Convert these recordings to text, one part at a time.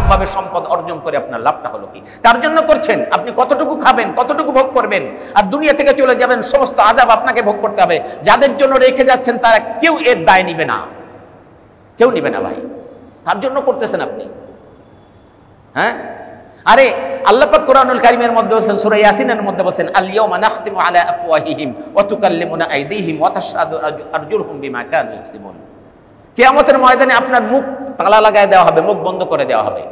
হারামভাবে সম্পদ অর্জন করে আপনার লাভটা হলো কি? কার জন্য করছেন? আপনি কতটুকু খাবেন, কতটুকু ভোগ করবেন, আর দুনিয়া থেকে চলে যাবেন, সমস্ত আযাব আপনাকে ভোগ করতে হবে। যাদের জন্য রেখে যাচ্ছেন তারা কেউ এর দায় নিবে না, কেউ নিবে না ভাই। কার জন্য করতেছেন আপনি? হ্যাঁ, আরে আল্লাহ পাক কোরআনুল কারীমের মধ্যে বলেন, সূরা ইয়াসিনের মধ্যে বলেন, আল ইয়াউমা নাখতিমু আলা আফওয়াহিহিম ওয়া তুকাল্লিমুনা আইদিহিম ওয়া তাশহাদু আরজুলহুম বিমা কানু ইয়াকসিবুন। কিয়ামতের ময়দানে আপনার মুখ তালা লাগায় দেওয়া হবে, মুখ বন্ধ করে দেওয়া হবে,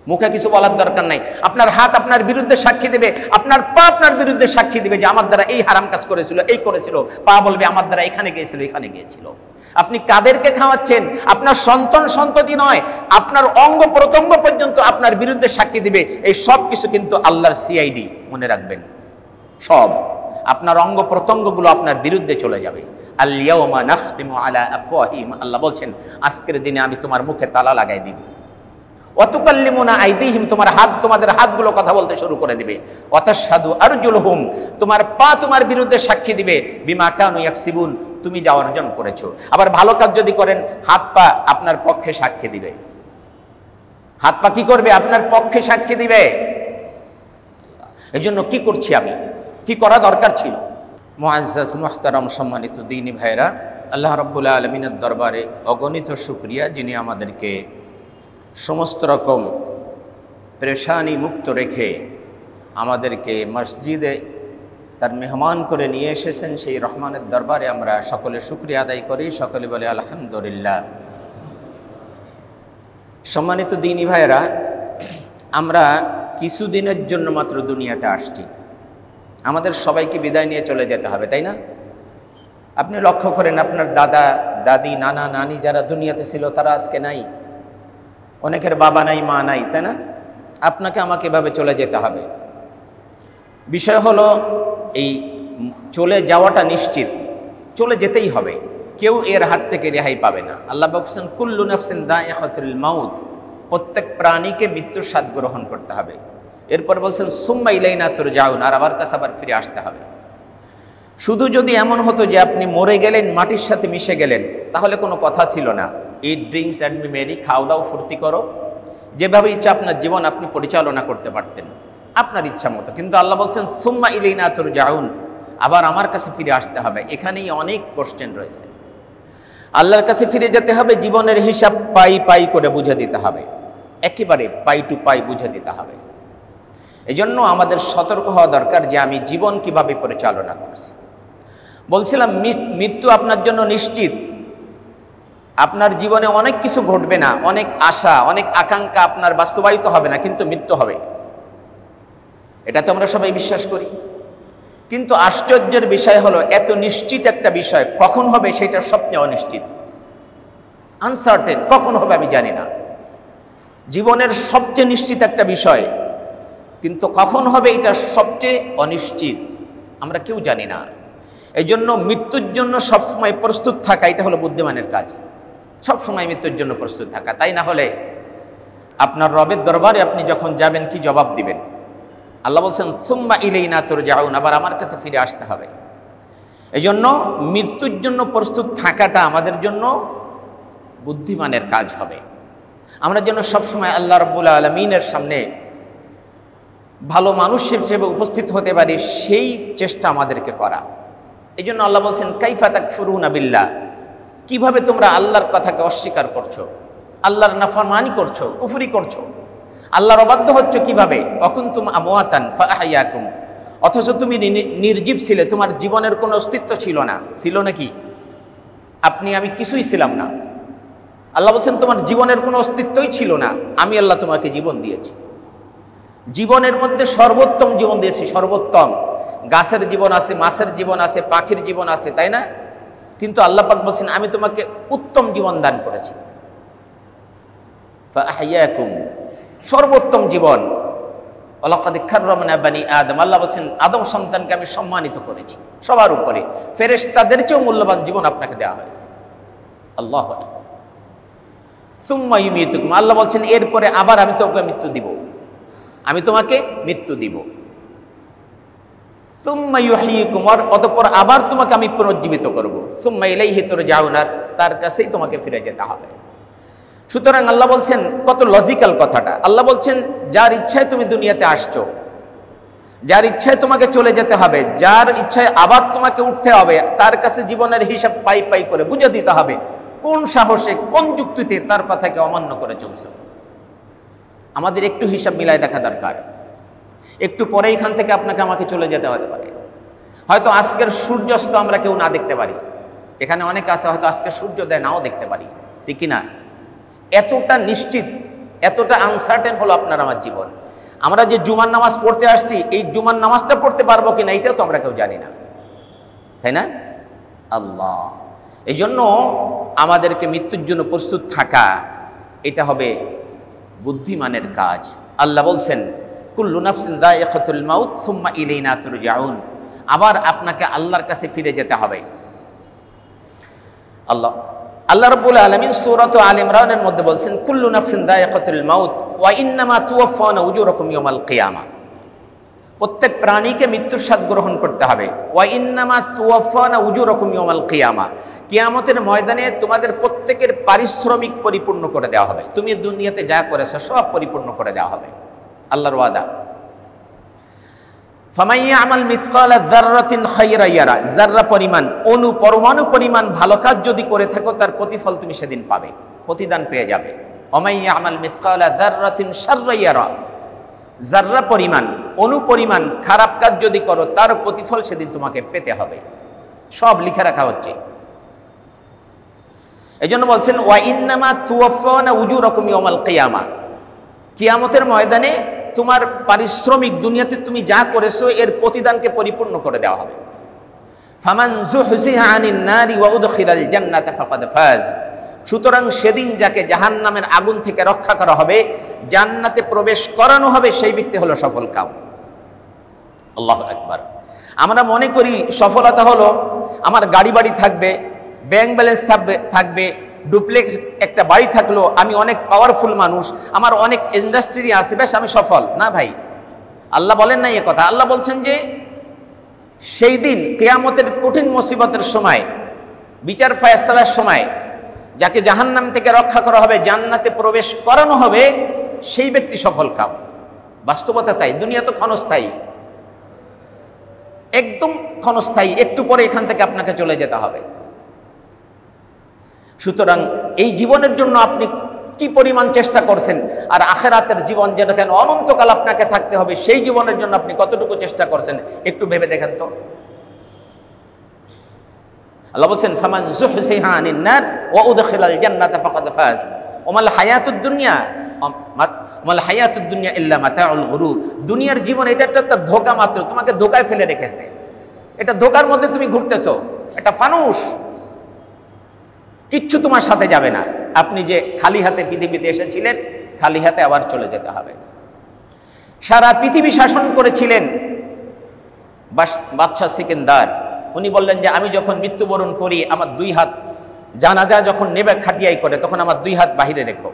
মুখে কিছু বলার দরকার নাই। আপনার হাত আপনার বিরুদ্ধে সাক্ষী দেবে, আপনার পা আপনার বিরুদ্ধে সাক্ষী দেবে যে আমার দ্বারা এই হারাম কাজ করেছিল, এই করেছিল। পা বলবে আমার দ্বারা এখানে গিয়েছিল, এখানে গিয়েছিল। আপনি কাদেরকে খাওয়াচ্ছেন? আপনার সন্তান সন্ততি নয়, আপনার অঙ্গ প্রত্যঙ্গ পর্যন্ত আপনার বিরুদ্ধে সাক্ষী দিবে। এই সব কিছু কিন্তু আল্লাহর সিআইডি, মনে রাখবেন। সব আপনার অঙ্গ প্রত্যঙ্গগুলো আপনার বিরুদ্ধে চলে যাবে। আল ইয়াউমা নাখতিমু আলা আফওয়াহিহিম, আল্লাহ বলছেন আজকের দিনে আমি তোমার মুখে তালা লাগাই দিব। ওয়া তুকাল্লিমুনা আইদিহিম, তোমার হাত, তোমাদের হাতগুলো কথা বলতে শুরু করে দিবে। ওয়া তাশহাদু আরজুলহুম, তোমার পা তোমার বিরুদ্ধে সাক্ষী দিবে। বিমা কানু ইয়াকসিবুন, তুমি যা অর্জন করেছো। আবার ভালো কাজ যদি করেন, হাত পা আপনার পক্ষে সাক্ষী দিবে। হাত পা কি করবে? আপনার পক্ষে সাক্ষী দিবে। এজন্য কি করছি আমি, কি করা দরকার ছিল? মুআজ্জাজ মুহতারাম সম্মানিত দ্বীনি ভাইরা, আল্লাহ রাব্বুল আলামিনের দরবারে অগণিত শুকরিয়া, যিনি আমাদেরকে সমস্ত রকম পেরেশানি মুক্ত রেখে আমাদেরকে মসজিদে তার মেহমান করে নিয়ে এসেছেন। সেই রহমানের দরবারে আমরা সকলে শুকরিয়া আদায় করি, সকলে বলে আলহামদুলিল্লাহ। সম্মানিত দ্বীনি ভাইরা, আমরা কিছুদিনের জন্য মাত্র দুনিয়াতে আসছি। আমাদের সবাইকে বিদায় নিয়ে চলে যেতে হবে, তাই না? আপনি লক্ষ্য করেন, আপনার দাদা দাদি নানা নানি যারা দুনিয়াতে ছিল তারা আজকে নাই। অনেকের বাবা নাই, মা নাই, তাই না? আপনাকে আমাকে এভাবে চলে যেতে হবে। বিষয় হলো এই চলে যাওয়াটা নিশ্চিত, চলে যেতেই হবে, কেউ এর হাত থেকে রেহাই পাবে না। আল্লাহ বলছেন কুল্লু নাফসিন যায়িকাতুল মাউত, প্রত্যেক প্রাণীকে মৃত্যুর স্বাদ গ্রহণ করতে হবে। এরপর বলছেন সুম্মা ইলাইনা তুরজাউন, আর আমার কাছে আবার ফিরে আসতে হবে। শুধু যদি এমন হতো যে আপনি মরে গেলেন, মাটির সাথে মিশে গেলেন, তাহলে কোনো কথা ছিল না। ইট ড্রিঙ্কস অ্যান্ড বি মেরি, খাও দাও ফুর্তি করো, যেভাবে ইচ্ছা আপনার জীবন আপনি পরিচালনা করতে পারতেন আপনার ইচ্ছা মতো। কিন্তু আল্লাহ বলছেন সুম্মা ইলাইনা তুরজাউন, আবার আমার কাছে ফিরে আসতে হবে। এখানেই অনেক কোশ্চেন রয়েছে। আল্লাহর কাছে ফিরে যেতে হবে, জীবনের হিসাব পাই পাই করে বুঝে দিতে হবে, একেবারে পাই টু পাই বুঝে দিতে হবে। এজন্য আমাদের সতর্ক হওয়া দরকার যে আমি জীবন কিভাবে পরিচালনা করছি। বলছিলাম মৃত্যু আপনার জন্য নিশ্চিত। আপনার জীবনে অনেক কিছু ঘটবে না, অনেক আশা, অনেক আকাঙ্ক্ষা আপনার বাস্তবায়িত হবে না, কিন্তু মৃত্যু হবে। এটা তো আমরা সবাই বিশ্বাস করি। কিন্তু আশ্চর্যের বিষয় হলো, এত নিশ্চিত একটা বিষয় কখন হবে সেটা সবচেয়ে অনিশ্চিত, আনসার্টেন। কখন হবে আমি জানি না। জীবনের সবচেয়ে নিশ্চিত একটা বিষয়, কিন্তু কখন হবে এটা সবচেয়ে অনিশ্চিত, আমরা কেউ জানি না। এই জন্য মৃত্যুর জন্য সবসময় প্রস্তুত থাকা, এটা হলো বুদ্ধিমানের কাজ। সবসময় মৃত্যুর জন্য প্রস্তুত থাকা, তাই না হলে আপনার রবের দরবারে আপনি যখন যাবেন কি জবাব দিবেন? আল্লাহ বলছেন সুম্মা ইলাইনা তুরজাউন, আবার আমার কাছে ফিরে আসতে হবে। এই জন্য মৃত্যুর জন্য প্রস্তুত থাকাটা আমাদের জন্য বুদ্ধিমানের কাজ হবে। আমরা যেন সবসময় আল্লাহ রাব্বুল আলামিনের সামনে ভালো মানুষ হিসেবে উপস্থিত হতে পারি, সেই চেষ্টা আমাদেরকে করা। এই জন্য আল্লাহ বলছেন কাইফা তাকফুরুনা বিল্লাহ, কিভাবে তোমরা আল্লাহর কথাকে অস্বীকার করছো, আল্লাহর নাফরমানি করছো, কুফরি করছো, আল্লাহর অবাধ্য হচ্ছ কিভাবে? অকুনতুম আমওয়াতান ফাআহইয়াকুম, অথচ তুমি নির্জীব ছিলে, তোমার জীবনের কোনো অস্তিত্ব ছিল না। ছিল নাকি? আপনি আমি কিছুই ছিলাম না। আল্লাহ বলছেন তোমার জীবনের কোনো অস্তিত্বই ছিল না, আমি আল্লাহ তোমাকে জীবন দিয়েছি। জীবনের মধ্যে সর্বোত্তম জীবন দিয়েছি, সর্বোত্তম। গাছের জীবন আছে, মাছের জীবন আছে, পাখির জীবন আছে, তাই না? কিন্তু আল্লাহ পাক বলছেন আমি তোমাকে উত্তম জীবন দান করেছি। ফাআহইয়াকুম, সর্বোত্তম জীবন। ওয়ালাকাদ কাররামনা বানি আদম, আল্লাহ বলছেন আদম সন্তানকে আমি সম্মানিত করেছি সবার উপরে। ফেরেশতাদের চেয়েও মূল্যবান জীবন আপনাকে দেওয়া হয়েছে। আল্লাহু আকবার। সুম্মা ইউমীতুকুম, আল্লাহ বলছেন এরপরে আবার আমি তোমাকে মৃত্যু দিব, আমি তোমাকে মৃত্যু দিব। সুম্মা ইউহয়িকুম, অতঃপর আবার তোমাকে আমি পুনর্জীবিত করব। সুম্মা ইলাইহি তুরজাউন, তার কাছেই তোমাকে ফিরে যেতে হবে। সুতরাং আল্লাহ বলছেন, কত লজিক্যাল কথাটা। আল্লাহ বলছেন যার ইচ্ছায় তুমি দুনিয়াতে আসছো, যার ইচ্ছায় তোমাকে চলে যেতে হবে, যার ইচ্ছায় আবার তোমাকে উঠতে হবে, তার কাছে জীবনের হিসাব পাই পাই করে বুঝে দিতে হবে কোন সাহসে কোন যুক্তিতে তার কথাকে অমান্য করে চলছে। আমাদের একটু হিসাব মিলাই দেখা দরকার। একটু পরে এখান থেকে আপনাকে আমাকে চলে যেতে হতে পারে। হয়তো আজকের সূর্যাস্ত আমরা কেউ না দেখতে পারি, এখানে অনেক আছে হয়তো আজকে সূর্যোদয় নাও দেখতে পারি, ঠিক কিনা? এতটা নিশ্চিত, এতটা আনসার্টেন হলো আপনার আমার জীবন। আমরা যে জুমার নামাজ পড়তে আসছি, এই জুমার নামাজটা পড়তে পারবো কিনা এটাও তো আমরা কেউ জানি না, তাই না? আল্লাহ, এই জন্য আমাদেরকে মৃত্যুর জন্য প্রস্তুত থাকা, এটা হবে বুদ্ধিমানের কাজ। আল্লাহ বলছেন কুল্লু নাফসিন যায়িকাতুল মাউত সুম্মা ইলাইনা তুরজাউন, আবার আপনাকে আল্লাহর কাছে ফিরে যেতে হবে। আল্লাহ রাব্বুল আলামিন সূরাত আলে ইমরানের মধ্যে বলছেন কুল্লু নাফসিন যায়িকাতুল মাউত ওয়া ইন্নামা তুওয়াফাউনা উজুরাকুম ইয়াওমাল কিয়ামা, প্রত্যেক প্রাণীকে মৃত্যুর স্বাদ গ্রহণ করতে হবে। ওয়া ইন্নামা তুওয়াফাউনা উজুরাকুম ইয়াওমাল কিয়ামা, কিয়ামতের ময়দানে তোমাদের প্রত্যেকের পারিশ্রমিক পরিপূর্ণ করে দেওয়া হবে। তুমি দুনিয়াতে যা করেছো সব পরিপূর্ণ করে দেওয়া হবে, আল্লাহর ওয়াদা। ফামান ইয়ামাল মিসকালা যাররাতিন খায়রান ইয়ারা, যাররা পরিমাণ, পরমাণু পরিমাণ ভালো কাজ যদি করে থাকো তার প্রতিফল তুমি সেদিন পাবে, প্রতিদান পেয়ে যাবে। ওমান ইয়ামাল মিসকালা যাররাতিন শাররান ইয়ারা, যাররা পরিমাণ, পরিমাণ খারাপ কাজ যদি করো তার প্রতিফল সেদিন তোমাকে পেতে হবে, সব লিখে রাখা হচ্ছে। এই জন্য বলছেন ওয়া ইন্নামা তুওয়াফাউনা উজুরাকুম ইয়াওমাল কিয়ামা, কিয়ামতের ময়দানে তোমার পারিশ্রমিক, দুনিয়াতে তুমি যা করেছো এর প্রতিদানকে পরিপূর্ণ করে দেওয়া হবে। ফামান যুহজিহা আনিন নারি ওয়া উদখিলাল জান্নাতা ফাকাদ ফাজ, সুতরাং সেদিন যাকে জাহান্নামের আগুন থেকে রক্ষা করা হবে, জান্নাতে প্রবেশ করানো হবে, সেই ব্যক্তি হলো সফল কাম। আল্লাহু আকবার। আমরা মনে করি সফলতা হলো আমার গাড়ি বাড়ি থাকবে, ব্যাংক ব্যালেন্স থাকবে, ডুপ্লেক্স একটা বাড়ি থাকলো, আমি অনেক পাওয়ারফুল মানুষ, আমার অনেক ইন্ডাস্ট্রি আছে, বেশ আমি সফল। না ভাই, আল্লাহ বলেন না এ কথা। আল্লাহ বলছেন যে সেই দিন কিয়ামতের কঠিন মুসিবতের সময়, বিচার ফয়সালার সময় যাকে জাহান্নাম থেকে রক্ষা করা হবে, জান্নাতে প্রবেশ করানো হবে, সেই ব্যক্তি সফল কাম। বাস্তবতা তাই, দুনিয়া তো ক্ষণস্থায়ী, একদম ক্ষণস্থায়ী, একটু পরে এখান থেকে আপনাকে চলে যেতে হবে। সুতরাং এই জীবনের জন্য আপনি কি পরিমাণ চেষ্টা করছেন, আর আখিরাতের জীবন যেটা কেন অনন্তকাল আপনাকে থাকতে হবে, সেই জীবনের জন্য আপনি কতটুকু চেষ্টা করছেন একটু ভেবে দেখেন তো। আল্লাহ বলছেন ফামান যুহজিহা আনিন নার ওয়া উদখিলাল জান্নাতা ফাকাদ ফাজ ওমাল হায়াতুদ দুনিয়া ইল্লা মাতাউল গুরুর, দুনিয়ার জীবন এটা একটা ধোঁকা মাত্র, তোমাকে ধোঁকায় ফেলে রেখেছে। এটা ধোঁকার মধ্যে তুমি ঘুরতেছো, এটা ফানুস, কিচ্ছু তোমার সাথে যাবে না। আপনি যে খালি হাতে পৃথিবীতে এসেছিলেন, খালি হাতে আবার চলে যেতে হবে। সারা পৃথিবী শাসন করেছিলেন বাদশাহ সিকান্দার। উনি বললেন যে আমি যখন মৃত্যুবরণ করি, আমার 2 হাত জানাজা যখন নেবে খাটিয়াই করে, তখন আমার 2 হাত বাহিরে রেখো,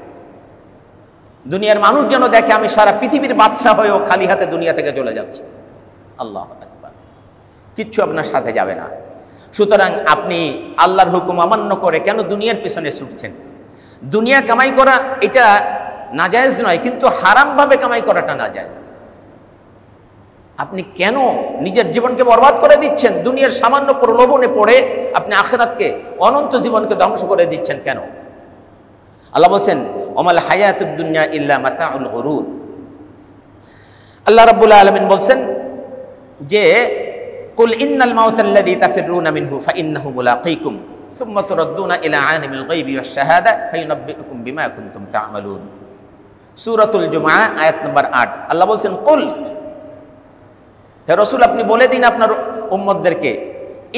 দুনিয়ার মানুষ যেন দেখে আমি সারা পৃথিবীর বাদশাহ হয়েও খালি হাতে দুনিয়া থেকে চলে যাচ্ছি। আল্লাহু আকবার। কিচ্ছু আপনার সাথে যাবে না। সুতরাং আপনি আল্লাহর হুকুম অমান্য করে কেন দুনিয়ার পিছনে ছুটছেন? দুনিয়া কামাই করা এটা নাজায়েজ নয়, কিন্তু হারামভাবে কামাই করাটা নাজায়েজ। আপনি কেন নিজের জীবনকে বরবাদ করে দিচ্ছেন? দুনিয়ার সামান্য প্রলোভনে পড়ে আপনি আখিরাতকে, অনন্ত জীবনকে ধ্বংস করে দিচ্ছেন কেন? আল্লাহ বলছেন ওমাল হায়াতুদ দুনিয়া ইল্লা মাতাউল গুরুর। আল্লাহ রাব্বুল আলামিন বলছেন যে কুল ইন্নাল মাউতাল্লাযী তাফিররুনা মিনহু ফাইন্নাহু মুলাকীকুম সুম্মা তুরাদ্দুনা ইলা আলিমিল গায়বি ওয়াশ শাহাদা ফায়ুনাব্বিউকুম বিমা কুনতুম তা'মালুন। সূরাতুল জুমআ আয়াত নম্বর 8। আল্লাহ বলছেন কুল, হে রাসূল আপনি বলে দিন আপনার উম্মতদেরকে,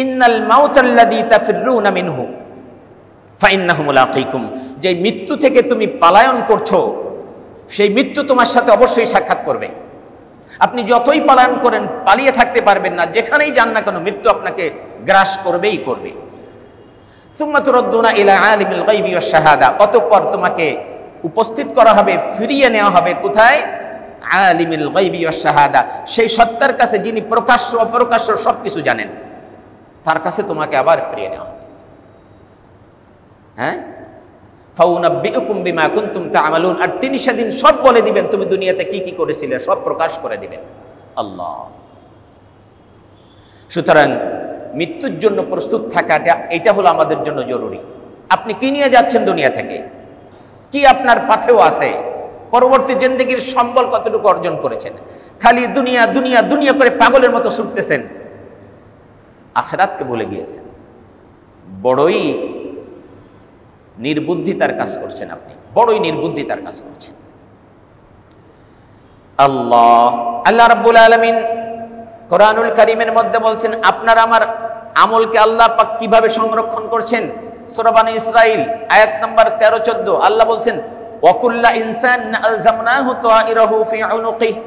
ইন্নাল মাউতাল্লাযী তাফিররুনা মিনহু ফাইন্নাহু মুলাকীকুম, যে মৃত্যু থেকে তুমি পলায়ন করছো, সেই মৃত্যু তোমার সাথে অবশ্যই সাক্ষাৎ করবে। আপনি যতই পলায়ন করেন পালিয়ে থাকতে পারবেন না, যেখানেই যান না কেন মৃত্যু আপনাকে গ্রাস করবেই করবে। সুম্মা তুরাদ্দুনা ইলা আলিমিল গায়বি ওয়াশ শাহাদা, অতঃপর তোমাকে উপস্থিত করা হবে, ফিরিয়ে নেওয়া হবে কোথায়? আলিমিল গায়বি ওয়াশ শাহাদা, সেই সত্তার কাছে যিনি প্রকাশ্য অপ্রকাশ্য সবকিছু জানেন, তার কাছে তোমাকে আবার ফিরিয়ে নেওয়া হবে। হ্যাঁ, ফাউনাব্বিউকুম বিমা কুনতুম তা'মালুন, আর তিনি সেদিন সব বলে দিবেন তুমি দুনিয়াতে কি কি করেছিলে, সব প্রকাশ করে দিবেন আল্লাহ। সুতরাং মৃত্যুর জন্য প্রস্তুত থাকাটা এটা হলো আমাদের জন্য জরুরি। আপনি কি নিয়ে যাচ্ছেন দুনিয়া থেকে, কি আপনার পাথেও আছে, পরবর্তী জিন্দেগির সম্বল কতটুকু অর্জন করেছেন? খালি দুনিয়া দুনিয়া দুনিয়া করে পাগলের মতো ছুটতেছেন, আখিরাতকে ভুলে গিয়েছেন। বড়ই নির্বুদ্ধিতার কাজ করছেন আপনি, বড়ই নির্বুদ্ধিতার কাজ করছেন। আল্লাহ রাব্বুল আলামিন কোরআনুল কারীমের মধ্যে বলছেন আপনার আমার আমলকে আল্লাহ পাক কিভাবে সংরক্ষণ করছেন। সূরা বনী ইসরাঈল আয়াত নাম্বার 13-14 আল্লাহ বলছেন ওয়াকুল্লা ইনসান আলজামনাহু তাইরাহু ফি উনুকিহি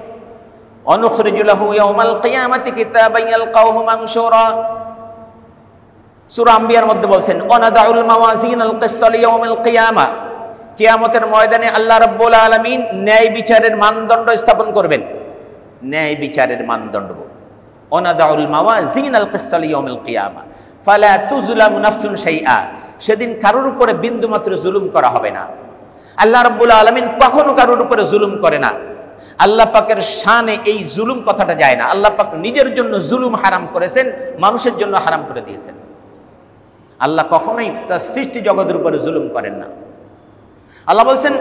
ওয়া নুখরিজু লাহু ইয়াওমাল কিয়ামাতি কিতাবান ইয়ালকাউহু মানশুরা। সূরা আম্বিয়ার মধ্যে বলছেন ওয়ানাদাউল মাওয়াজিনাল কিসতা লিয়াউমিল কিয়ামা, কিয়ামতের ময়দানে আল্লাহ রাব্বুল আলামিন ন্যায় বিচারের মানদণ্ড স্থাপন করবেন। ন্যায় বিচারের মানদণ্ড ওয়ানাদাউল মাওয়াজিনাল কিসতা লিয়াউমিল কিয়ামা ফালা তুযলামু নাফসুন শাইআ, সেদিন কারোর উপরে বিন্দুমাত্র জুলুম করা হবে না। আল্লাহ রাব্বুল আলামিন কখনো কারোর উপরে জুলুম করে না। আল্লাহ পাকের শানে এই জুলুম কথাটা যায় না। আল্লাহ পাক নিজের জন্য জুলুম হারাম করেছেন, মানুষের জন্য হারাম করে দিয়েছেন। আল্লাহ কখনোই তার সৃষ্টি জগতের উপরে জুলুম করেন না। আল্লাহ বলছেন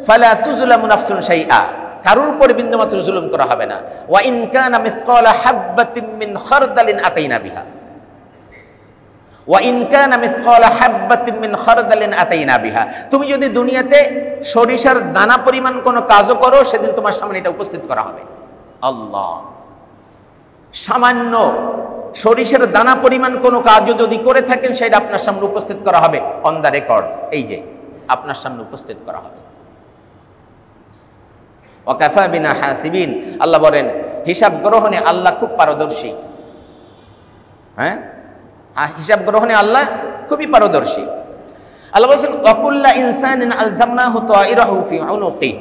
ফালা তুযলামু নাফসুন শাইআ, কারোর উপরে বিন্দুমাত্র জুলুম করা হবে না। ওয়া ইন কানা মিসকালা হাববাতিন মিন খারদালিন আতাইনা বিহা, ওয়া ইন কানা মিসকালা হাববাতিন মিন খারদালিন আতাইনা বিহা। তুমি যদি দুনিয়াতে সরিষার দানা পরিমাণ কোনো কাজও করো, সেদিন তোমার সামনে এটা উপস্থিত করা হবে। আল্লাহ, সামান্য সরিষার দানা পরিমাণ কোনো কাজও যদি করে থাকেন, সেটা আপনার সামনে উপস্থিত করা হবে অন দ্য রেকর্ড। এই যে আপনার সামনে উপস্থিত করা হবে। ওয়া কাফা বিনা হাসিবিন, আল্লাহ বলেন হিসাব গ্রহণে আল্লাহ খুব পারদর্শী। হ্যাঁ, হিসাব গ্রহণে আল্লাহ খুবই পারদর্শী। আল্লাহ বলছেন ওয়াকুল্লা ইনসানিন আলজামনাহু তাইরাহু ফি উনুকিহি,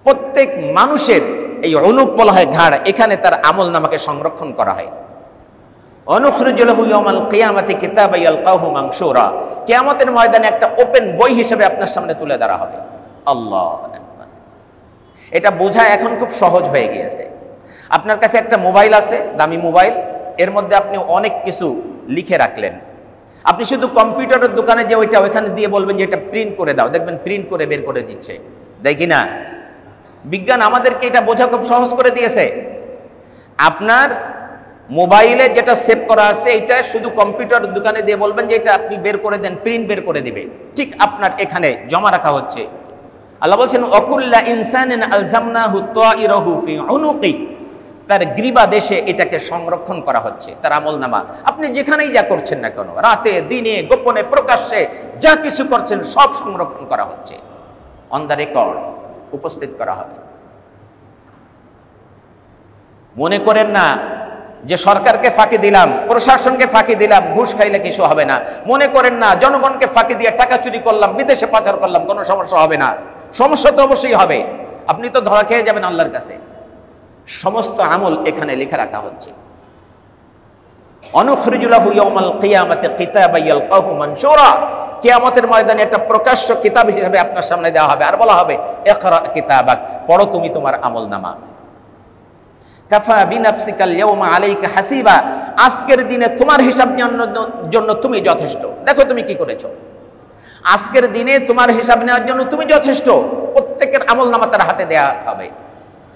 প্রত্যেক মানুষের এই উনুক বলা হয় ঘাড়, এখানে তার আমল নামাকে সংরক্ষণ করা হয়। অনুখরিজু লাহু ইয়াওমাল কিয়ামাতি কিতাবান ইয়ালকাউহু মানশুরা, কিয়ামতের ময়দানে একটা ওপেন বই হিসেবে আপনার সামনে তুলে ধরা হবে। আল্লাহু আকবার। এটা বোঝা এখন খুব সহজ হয়ে গিয়েছে। আপনার কাছে একটা মোবাইল আছে, দামি মোবাইল, এর মধ্যে আপনি অনেক কিছু লিখে রাখলেন। আপনি শুধু কম্পিউটারের দোকানে যে ওইখানে দিয়ে বলবেন যে এটা প্রিন্ট করে দাও, দেখবেন প্রিন্ট করে বের করে দিচ্ছে। দেখি না, বিজ্ঞান আমাদেরকে এটা বোঝা খুব সহজ করে দিয়েছে। আপনার মোবাইলে যেটা সেভ করা আছে, এটা শুধু কম্পিউটারের দোকানে দিয়ে বলবেন যে এটা আপনি বের করে দেন, প্রিন্ট বের করে দিবে। ঠিক আপনার এখানে জমা রাখা হচ্ছে। আল্লাহ বলছেন ওয়াকুল্লা ইনসানিন আলজামনাহু তাইরাহু ফি উনুকিহি, তার গ্রীবা দেশে এটাকে সংরক্ষণ করা হচ্ছে, তার আমলনামা। আপনি যেখানেই যা করছেন না কেন, রাতে দিনে গোপনে প্রকাশ্যে যা কিছু করছেন, সব সংরক্ষণ করা হচ্ছে, অন দ্য রেকর্ড উপস্থিত করা হবে। মনে করেন না যে সরকারকে ফাঁকি দিলাম, প্রশাসনকে ফাঁকি দিলাম, ঘুষ খাইলে কিছু হবে না। মনে করেন না জনগণকে ফাঁকি দিয়ে টাকা চুরি করলাম, বিদেশে পাচার করলাম, কোনো সমস্যা হবে না। সমস্যা তো অবশ্যই হবে, আপনি তো ধরা খেয়ে যাবেন আল্লাহর কাছে। সমস্ত আমল এখানে লিখে রাখা হচ্ছে। অনুখরিজু লাহু ইয়াওমাল কিয়ামাতি কিতাবান ইয়ালকাউহু মানশুরা, কিয়ামতের ময়দানে একটা প্রকাশ্য কিতাব হিসেবে আপনার সামনে দেওয়া হবে, আর বলা হবে ইকরা কিতাবাক, পড়ো তুমি তোমার আমলনামা। কাফা বিনাফসিকাল ইয়াওমা আলাইকা হাসিবা, আজকের দিনে তোমার হিসাব নেওয়ার জন্য তুমি যথেষ্ট। দেখো তুমি কি করেছো, আজকের দিনে তোমার হিসাব নেওয়ার জন্য তুমি যথেষ্ট। প্রত্যেকের আমলনামা তার হাতে দেয়া হবে।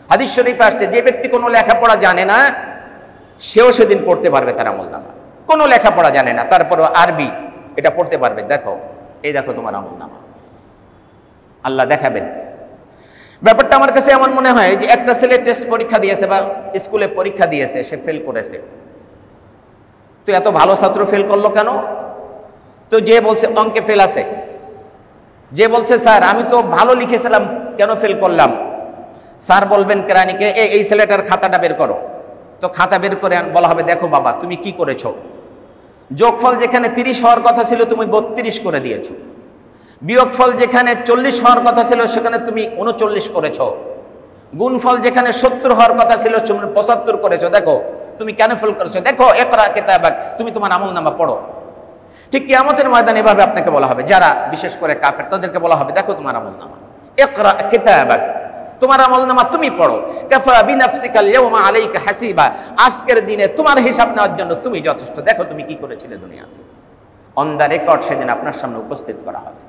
হাদিস শরীফে আসছে যে ব্যক্তি কোনো লেখাপড়া জানে না, সেও সেদিন পড়তে পারবে তার আমলনামা। কোনো লেখাপড়া জানে না, তারপরও আরবি এটা পড়তে পারবে। দেখো, এই দেখো তোমার আমলনামা, আল্লাহ দেখাবেন। ব্যাপারটা আমার কাছে এমন মনে হয় যে একটা ছেলে টেস্ট পরীক্ষা দিয়েছে বা স্কুলে পরীক্ষা দিয়েছে, সে ফেল করেছে। তো এত ভালো ছাত্র ফেল করলো কেন? তো যে বলছে অঙ্কে ফেল আছে, যে বলছে স্যার আমি তো ভালো লিখেছিলাম, কেন ফেল করলাম? স্যার বলবেন কেরানিকে এই ছেলেটার খাতাটা বের করো। তো খাতা বের করে বলা হবে দেখো বাবা তুমি কি করেছো, যোগফল যেখানে 30 হওয়ার কথা ছিল তুমি 32 করে দিয়েছো, বিয়োগফল যেখানে 40 হওয়ার কথা ছিল সেখানে তুমি 39 করেছো, গুণফল যেখানে 70 হওয়ার কথা ছিল তুমি 75 করেছো। দেখো তুমি কেন ফেল করেছো, দেখো ইকরা কিতাবাক, তুমি তোমার আমলনামা পড়ো। ঠিক কিয়ামতের ময়দানে এভাবে আপনাকে বলা হবে, যারা বিশেষ করে কাফের তাদেরকে বলা হবে, দেখো তোমার আমলনামা, ইকরা কিতাবাক, তোমার আমলনামা তুমি পড়ো, কাফা বিনাফসিকাল ইয়াওমা আলাইকা হাসিবা, আজকের দিনে তোমার হিসাব নেওয়ার জন্য তুমি যথেষ্ট, দেখো তুমি কি করেছিলে দুনিয়াতে। অন দ্য রেকর্ড সেদিন আপনার সামনে উপস্থিত করা হবে।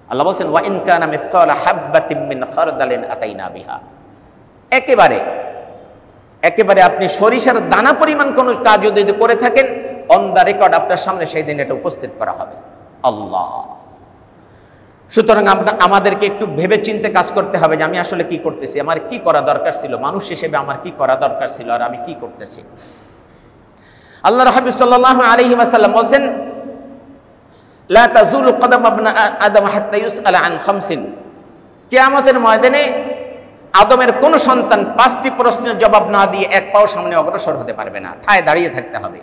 আল্লাহ বলছেন, ওয়া ইন কানা মিসকালা হাববাতিন মিন খারদালিন আতাইনা বিহা, একেবারে আপনি সরিষার দানা পরিমাণ কোনো কাজ যদি করে থাকেন, অন দ্য রেকর্ড আপনার সামনে সেই দিন এটা উপস্থিত করা হবে। আল্লাহ, সুতরাং আমাদেরকে একটু ভেবে চিন্তে কাজ করতে হবে যে আমি আসলে কি করতেছি, আমার কি করা দরকার ছিল, মানুষ হিসেবে আমার কি করা দরকার ছিল, আর আমি কি করতেছি। আল্লাহর হাবিব সাল্লাল্লাহু আলাইহি ওয়াসাল্লাম বলেন, লা তাজুলু কদম ইবনে আদম হাত্তা ইউসআলা আন খামসিন, কিয়ামতের ময়দানে আদমের কোন সন্তান 5টি প্রশ্নের জবাব না দিয়ে এক পাও সামনে অগ্রসর হতে পারবে না, ঠায় দাঁড়িয়ে থাকতে হবে।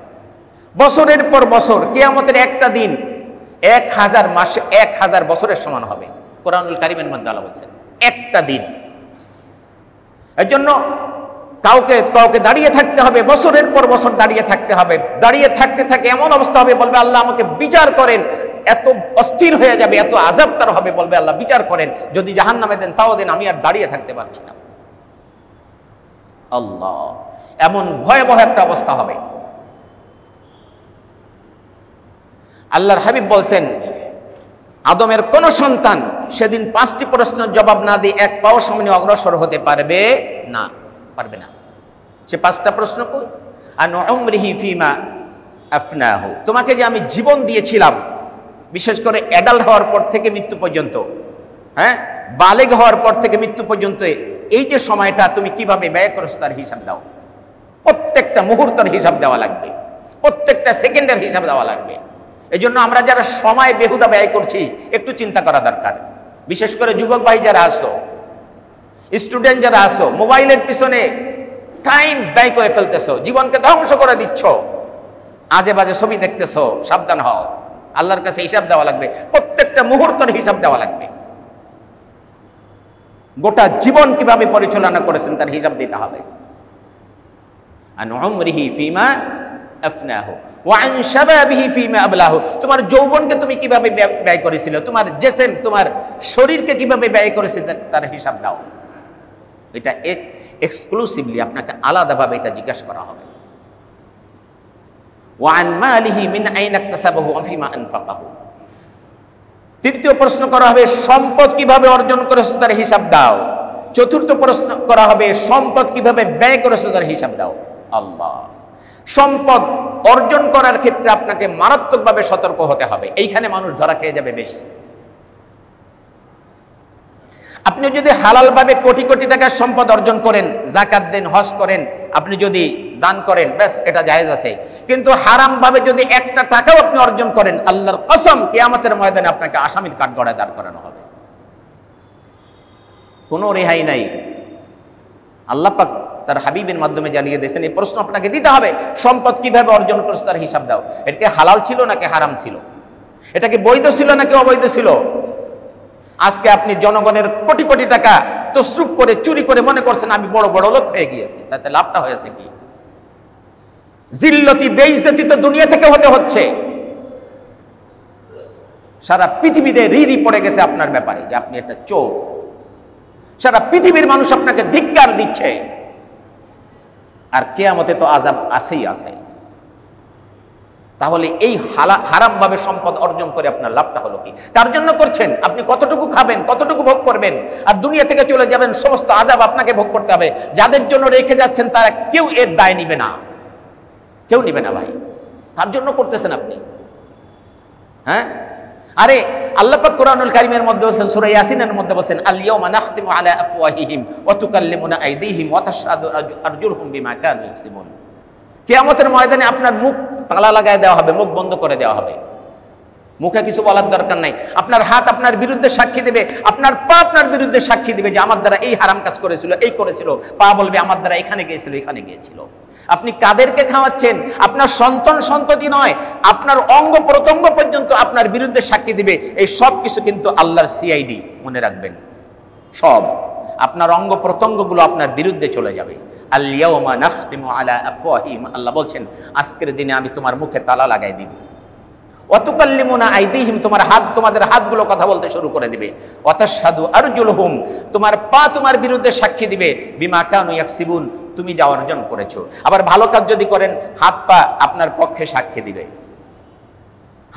বছরের পর বছর, কিয়ামতের একটা দিন 1000 মাস 1000 বছরের সমান হবে। কোরআনুল কারীমের মধ্যে আল্লাহ বলেছেন একটা দিন। এর জন্য কাউকে দাঁড়িয়ে থাকতে হবে, বছরের পর বছর দাঁড়িয়ে থাকতে হবে। দাঁড়িয়ে থাকতে থাকে এমন অবস্থা হবে, বলবে আল্লাহ আমাকে বিচার করেন, এত অস্থির হয়ে যাবে, এত আযাব তার হবে, বলবে আল্লাহ বিচার করেন, যদি জাহান্নামে দেন তাও দেন, আমি আর দাঁড়িয়ে থাকতে পারছি না। আল্লাহ, এমন ভয়াবহ একটা অবস্থা হবে। আল্লাহর হাবিব বলছেন, আদমের কোন সন্তান সেদিন 5টি প্রশ্নের জবাব না দিয়ে এক পাও সামনে অগ্রসর হতে পারবে না। সে 5টা প্রশ্ন কই? আন উমরিহি ফিমা আফনাহু, তোমাকে যে আমি জীবন দিয়েছিলাম, বিশেষ করে অ্যাডাল্ট হওয়ার পর থেকে মৃত্যু পর্যন্ত, বালেগ হওয়ার পর থেকে মৃত্যু পর্যন্ত এই যে সময়টা তুমি কিভাবে ব্যয় করেছো তার হিসাব দাও। প্রত্যেকটা মুহূর্তের হিসাব দেওয়া লাগবে, প্রত্যেকটা সেকেন্ডের হিসাব দেওয়া লাগবে। এই জন্য আমরা যারা সময় বেহুদা ব্যয় করছি একটু চিন্তা করা দরকার। বিশেষ করে যুবক ভাই যারা আসো, স্টুডেন্ট যারা আসো, মোবাইলের পিছনে টাইম ব্যয় করে ফেলতেছো, জীবনকে ধ্বংস করে দিচ্ছ, আজে বাজে ছবি দেখতেছো, সাবধান হও। আল্লাহর কাছে হিসাব দেওয়া লাগবে, প্রত্যেকটা মুহূর্তের হিসাব দেওয়া লাগবে। গোটা জীবন কিভাবে পরিচালনা করেছেন তার হিসাব দিতে হবে। আন উমরিহি ফিমা আফনাহু ওয়া আন শাবাবিহি ফিমা আবলাহু, তোমার যৌবনকে তুমি কিভাবে ব্যয় করেছিলে, তোমার জিসম, তোমার শরীরকে কিভাবে ব্যয় করেছিলে তার হিসাব দাও। এটা এক্সক্লুসিভলি আপনাকে আলাদাভাবে এটা জিজ্ঞাসা করা হবে। ওয়া আন মালিহি মিন আইনা ইকতাসাবাহু ওয়া ফিমা আনফাকাহু, তৃতীয় প্রশ্ন করা হবে সম্পদ কিভাবে অর্জন করেছো তার হিসাব দাও। চতুর্থ প্রশ্ন করা হবে সম্পদ কিভাবে ব্যয় করেছো তার হিসাব দাও। আল্লাহ, সম্পদ অর্জন করার ক্ষেত্রে আপনাকে মারাত্মকভাবে সতর্ক হতে হবে। এইখানে মানুষ ধরা খেয়ে যাবে বেশি। আপনি যদি হালালভাবে কোটি কোটি টাকার সম্পদ অর্জন করেন, যাকাত দেন, হজ করেন, আপনি যদি দান করেন, ব্যাস এটা জায়েজ আছে। কিন্তু হারামভাবে যদি একটা টাকাও আপনি অর্জন করেন, আল্লাহর কসম কিয়ামতের ময়দানে আপনাকে আসামির কাঠগড়ায় দাঁড় করানো হবে, কোনো রেহাই নাই। আল্লাহ পাক তার হাবিবের মাধ্যমে জানিয়ে দিয়েছেন এই প্রশ্ন আপনাকে দিতে হবে, সম্পদ কিভাবে অর্জন করেছো তার হিসাব দাও। এটাকে হালাল ছিল নাকি হারাম ছিল, এটাকে বৈধ ছিল নাকি অবৈধ ছিল। আজকে আপনি জনগণের কোটি কোটি টাকা তসরুফ করে চুরি করে মনে করছেন আমি বড় বড় লোক হয়ে গিয়েছি, তাতে লাভটা হয়েছে কি? জিল্লতি বেইজ্জতি তো দুনিয়া থেকে হতে হচ্ছে। সারা পৃথিবীতে রিরি পড়ে গেছে আপনার ব্যাপারে যে আপনি একটা চোর। সারা পৃথিবীর মানুষ আপনাকে ধিক্কার দিচ্ছে। আর কিয়ামতে তো আযাব আছেই আছে। তাহলে এই হারামভাবে সম্পদ অর্জন করে আপনার লাভটা হলো কি? কার জন্য করছেন? আপনি কতটুকু খাবেন, কতটুকু ভোগ করবেন, আর দুনিয়া থেকে চলে যাবেন, সমস্ত আযাব আপনাকে ভোগ করতে হবে। যাদের জন্য রেখে যাচ্ছেন তারা কেউ এর দায় নিবে না, কেউ নিবে না ভাই। কার জন্য করতেছেন আপনি? আরে আল্লাহ পাক কোরআনুল কারীমের মধ্যে বলেন, সূরা ইয়াসিনের মধ্যে বলেন, আল ইয়াউমা নাখতিমু আলা আফওয়াহিহিম ওয়া তুকাল্লিমুনা আইদিহিম ওয়া তাশহাদু আরজুলহুম বিমা কানু ইয়াকসিবুন। কিয়ামতের ময়দানে আপনার মুখ তালা লাগায় দেওয়া হবে, মুখ বন্ধ করে দেওয়া হবে, মুখে কিছু বলার দরকার নাই। আপনার হাত আপনার বিরুদ্ধে সাক্ষী দেবে, আপনার পা আপনার বিরুদ্ধে সাক্ষী দেবে যে আমার দ্বারা এই হারাম কাজ করেছিল, এই করেছিল। পা বলবে আমার দ্বারা এখানে গিয়েছিল, এখানে গিয়েছিল। আপনি কাদেরকে খাওয়াচ্ছেন? আপনার সন্ততি নয়, আপনার অঙ্গ প্রত্যঙ্গ পর্যন্ত আপনার বিরুদ্ধে সাক্ষী দিবে। এই সব কিছু কিন্তু আল্লাহর সিআইডি, মনে রাখবেন। সব আপনার অঙ্গ প্রত্যঙ্গগুলো আপনার বিরুদ্ধে চলে যাবে। আল ইয়াউমা নাখতিমু আলা আফওয়াহিহিম, আল্লাহ বলছেন আজকের দিনে আমি তোমার মুখে তালা লাগাই দিব। ওয়া তুকাল্লিমুনা আইদিহিম, তোমাদের হাতগুলো কথা বলতে শুরু করে দিবে। ওয়া তাশহাদু আরজুলুহুম, তোমার পা তোমার বিরুদ্ধে সাক্ষী দিবে। বিমা কানু ইয়াকসিবুন, তুমি যা অর্জন করেছো। আবার ভালো কাজ যদি করেন হাত পা আপনার পক্ষে সাক্ষী দিবে।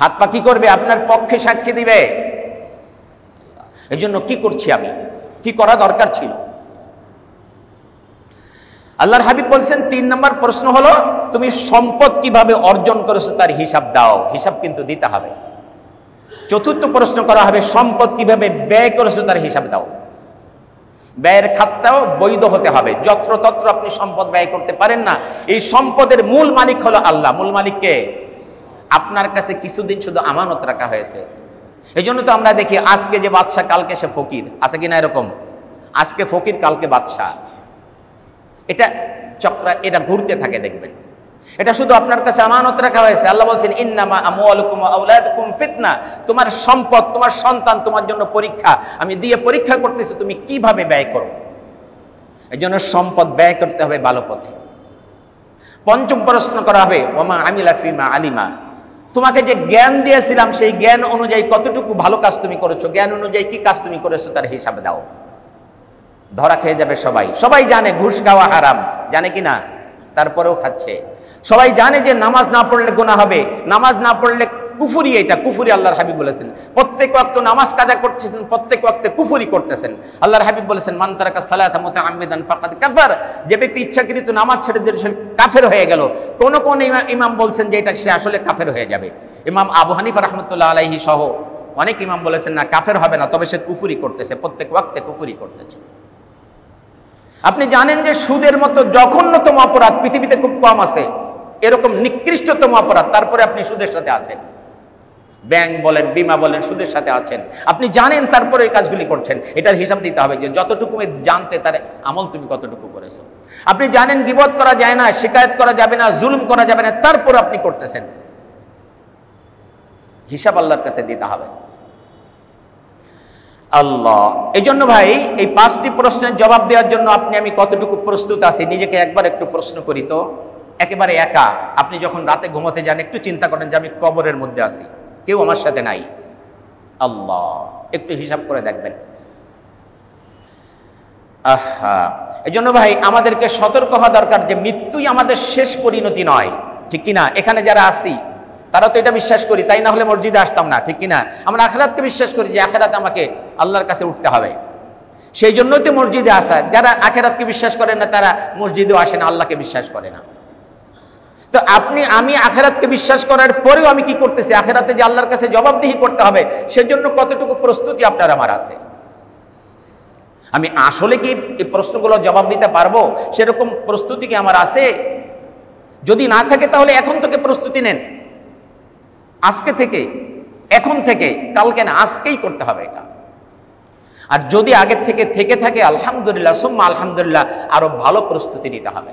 হাত পা কি করবে? আপনার পক্ষে সাক্ষী দিবে। এজন্য কি করছি আমি, কি করা দরকার ছিল? আল্লাহর হাবিব বলছেন 3 নম্বর প্রশ্ন হলো তুমি সম্পদ কিভাবে অর্জন করেছো তার হিসাব দাও, হিসাব কিন্তু দিতে হবে। 4র্থ প্রশ্ন করা হবে সম্পদ কিভাবে ব্যয় করেছো তার হিসাব দাও। ব্যয়ের খাতটাও বৈধ হতে হবে। যত্রতত্র আপনি সম্পদ ব্যয় করতে পারেন না। এই সম্পদের মূল মালিক হলো আল্লাহ। মূল মালিককে আপনার কাছে কিছুদিন শুধু আমানত রাখা হয়েছে। এই জন্য তো আমরা দেখি আজকে যে বাদশা কালকে সে ফকির, আছে কিনা এরকম? আজকে ফকির কালকে বাদশা, এটা এটা ঘুরতে থাকে দেখবেন। এটা শুধু আপনার কাছে আমানত রাখা হয়েছে। আল্লাহ বলছেন ইন্নামা আমওয়ালুকুম ওয়া আওলাদুকুম ফিতনা, তোমার সম্পদ তোমার সন্তান তোমার জন্য পরীক্ষা। আমি দিয়ে পরীক্ষা করতেছি তুমি কিভাবে ব্যয় করো। এই জন্য সম্পদ ব্যয় করতে হবে ভালো পথে। 5ম প্রশ্ন করা হবে ওমা আমিলা ফিমা আলিমা, তোমাকে যে জ্ঞান দিয়েছিলাম সেই জ্ঞান অনুযায়ী কতটুকু ভালো কাজ তুমি করেছো, জ্ঞান অনুযায়ী কি কাজ তুমি করেছো তার হিসাব দাও। ধরা খেয়ে যাবে সবাই। সবাই জানে ঘুষ খাওয়া হারাম, জানে কি না? তারপরেও খাচ্ছে। সবাই জানে যে নামাজ না পড়লে গুনাহ হবে, নামাজ না পড়লে কুফরি, এটা কুফরি। আল্লাহর হাবিব বলেছেন প্রত্যেক ওয়াক্ত নামাজ কাজা করতেছেন, প্রত্যেক ওয়াক্তে কুফরি করতেছেন। আল্লাহর হাবিব বলেছেন মান তারাকা সালাতা মুতাআম্মিদান ফাকাদ কাফার, যে ব্যক্তি ইচ্ছাকৃত নামাজ ছেড়ে দিয়ে সে কাফের হয়ে গেল। কোন কোন ইমাম বলছেন যে এটা সে আসলে কাফের হয়ে যাবে। ইমাম আবু হানিফা রাহমাতুল্লাহ আলাইহি সহ অনেক ইমাম বলেছেন না, কাফের হবে না, তবে সে কুফরি করতেছে, প্রত্যেক ওয়াক্তে কুফরি করতেছে। আপনি জানেন যে সুদের মতো জঘন্যতম অপরাধ পৃথিবীতে খুব কম আছে, এরকম নিকৃষ্টতম অপরাধ, তারপরে আপনি সুদের সাথে আছেন। ব্যাংক বলেন, বিমা বলেন, সুদের সাথে আছেন। আপনি জানেন তারপরে এই কাজগুলি করছেন। এটার হিসাব দিতে হবে যে যতটুকু জানতে তার আমল তুমি কতটুকু করেছো। আপনি জানেন গীবত করা যায় না, শিকায়ত করা যাবে না, জুলুম করা যাবে না, তারপর আপনি করতেছেন। হিসাব আল্লাহর কাছে দিতে হবে। আল্লাহ, এই জন্য ভাই এই 5টি প্রশ্নের জবাব দেওয়ার জন্য আপনি আমি কতটুকু প্রস্তুত আছি নিজেকে একবার একটু প্রশ্ন করি তো। একেবারে একা আপনি যখন রাতে ঘুমোতে যান একটু চিন্তা করেন যে আমি কবরের মধ্যে আছি, কেউ আমার সাথে নাই। আল্লাহ, একটু হিসাব করে দেখবেন। এই জন্য ভাই আমাদেরকে সতর্ক হওয়া দরকার যে মৃত্যুই আমাদের শেষ পরিণতি নয়, ঠিক কিনা? এখানে যারা আছি তারা তো এটা বিশ্বাস করি, তাই না হলে মসজিদে আসতাম না, ঠিক কিনা? আমরা আখিরাতকে বিশ্বাস করি যে আখিরাতে আমাকে আল্লাহর কাছে উঠতে হবে, সেই জন্যই তো মসজিদে আসা। যারা আখিরাতকে বিশ্বাস করেন না তারা মসজিদেও আসে না, আল্লাহকে বিশ্বাস করে না। তো আমি আখিরাতকে বিশ্বাস করার পরেও আমি কি করতেছি? আখিরাতে যে আল্লাহর কাছে জবাবদিহি করতে হবে সেজন্য কতটুকু প্রস্তুতি আপনার আমার আছে? আমি আসলে কি এই প্রশ্নগুলো জবাব দিতে পারবো সেরকম প্রস্তুতি কি আমার আছে? যদি না থাকে তাহলে এখন থেকে প্রস্তুতি নেন, আজকে থেকে, এখন থেকে, কালকে না, আজকেই করতে হবে এটা। আর যদি আগের থেকে থাকে আলহামদুলিল্লাহ, সুম্মা আলহামদুলিল্লাহ, আরো ভালো প্রস্তুতি নিতে হবে।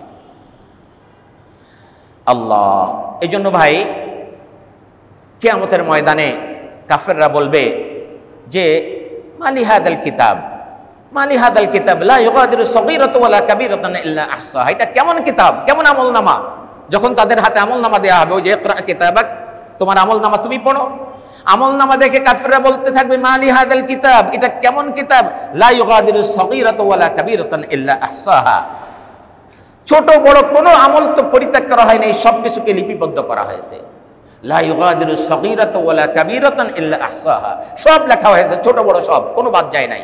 আল্লাহ, এই জন্য ভাই কিয়ামতের ময়দানে কাফেররা বলবে যে মালি হাদাল কিতাব, মালি হাদাল কিতাব লা ইউগাদিরু সগীরাতান ওয়ালা কাবীরাতান ইল্লা আহসাহা। এটা কেমন কিতাব, কেমন আমলনামা? যখন তাদের হাতে আমলনামা দেওয়া হবে, ওই যে ইকরা কিতাবাক, তোমার আমলনামা তুমি পড়ো। আমলনামা দেখে কাফেররা বলতে থাকবে মালি হাদাল কিতাব, এটা কেমন কিতাব? লা ইউগাদিরু সগীরাতান ওয়ালা কাবীরাতান ইল্লা আহসাহা। ছোট বড় কোনো আমল তো পরিত্যাগ করা হয় না, এই সব কিছুকে লিপিবদ্ধ করা হয়েছে। লা ইউগাদিরু সগীরাতান ওয়ালা কাবীরাতান ইল্লা আহসাহা, সব লেখা হয়েছে, ছোট বড় সব, কোনো বাদ যায় নাই।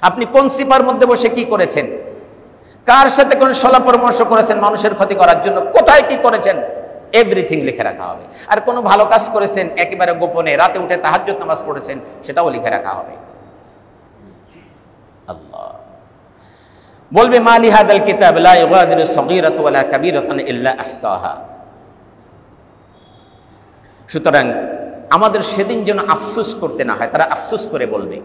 আপনি কোন সিপার মধ্যে বসে কি করেছেন, কার সাথে কোন সলা পরামর্শ করেছেন মানুষের ক্ষতি করার জন্য, কোথায় কি করেছেন, এভরিথিং লিখে রাখা হবে। আর কোনো ভালো কাজ করেছেন একেবারে গোপনে, রাতে উঠে তাহাজ্জুদ নামাজ পড়েছেন, সেটাও লিখে রাখা হবে। আল্লাহ বলবে মালি হাদাল কিতাব লা ইউগাদিরু সগীরাতান ওয়ালা কাবীরাতান ইল্লা আহসাহা। সুতরাং আমাদের সেদিন যেন আফসোস করতে না হয়, তারা আফসোস করে বলবে,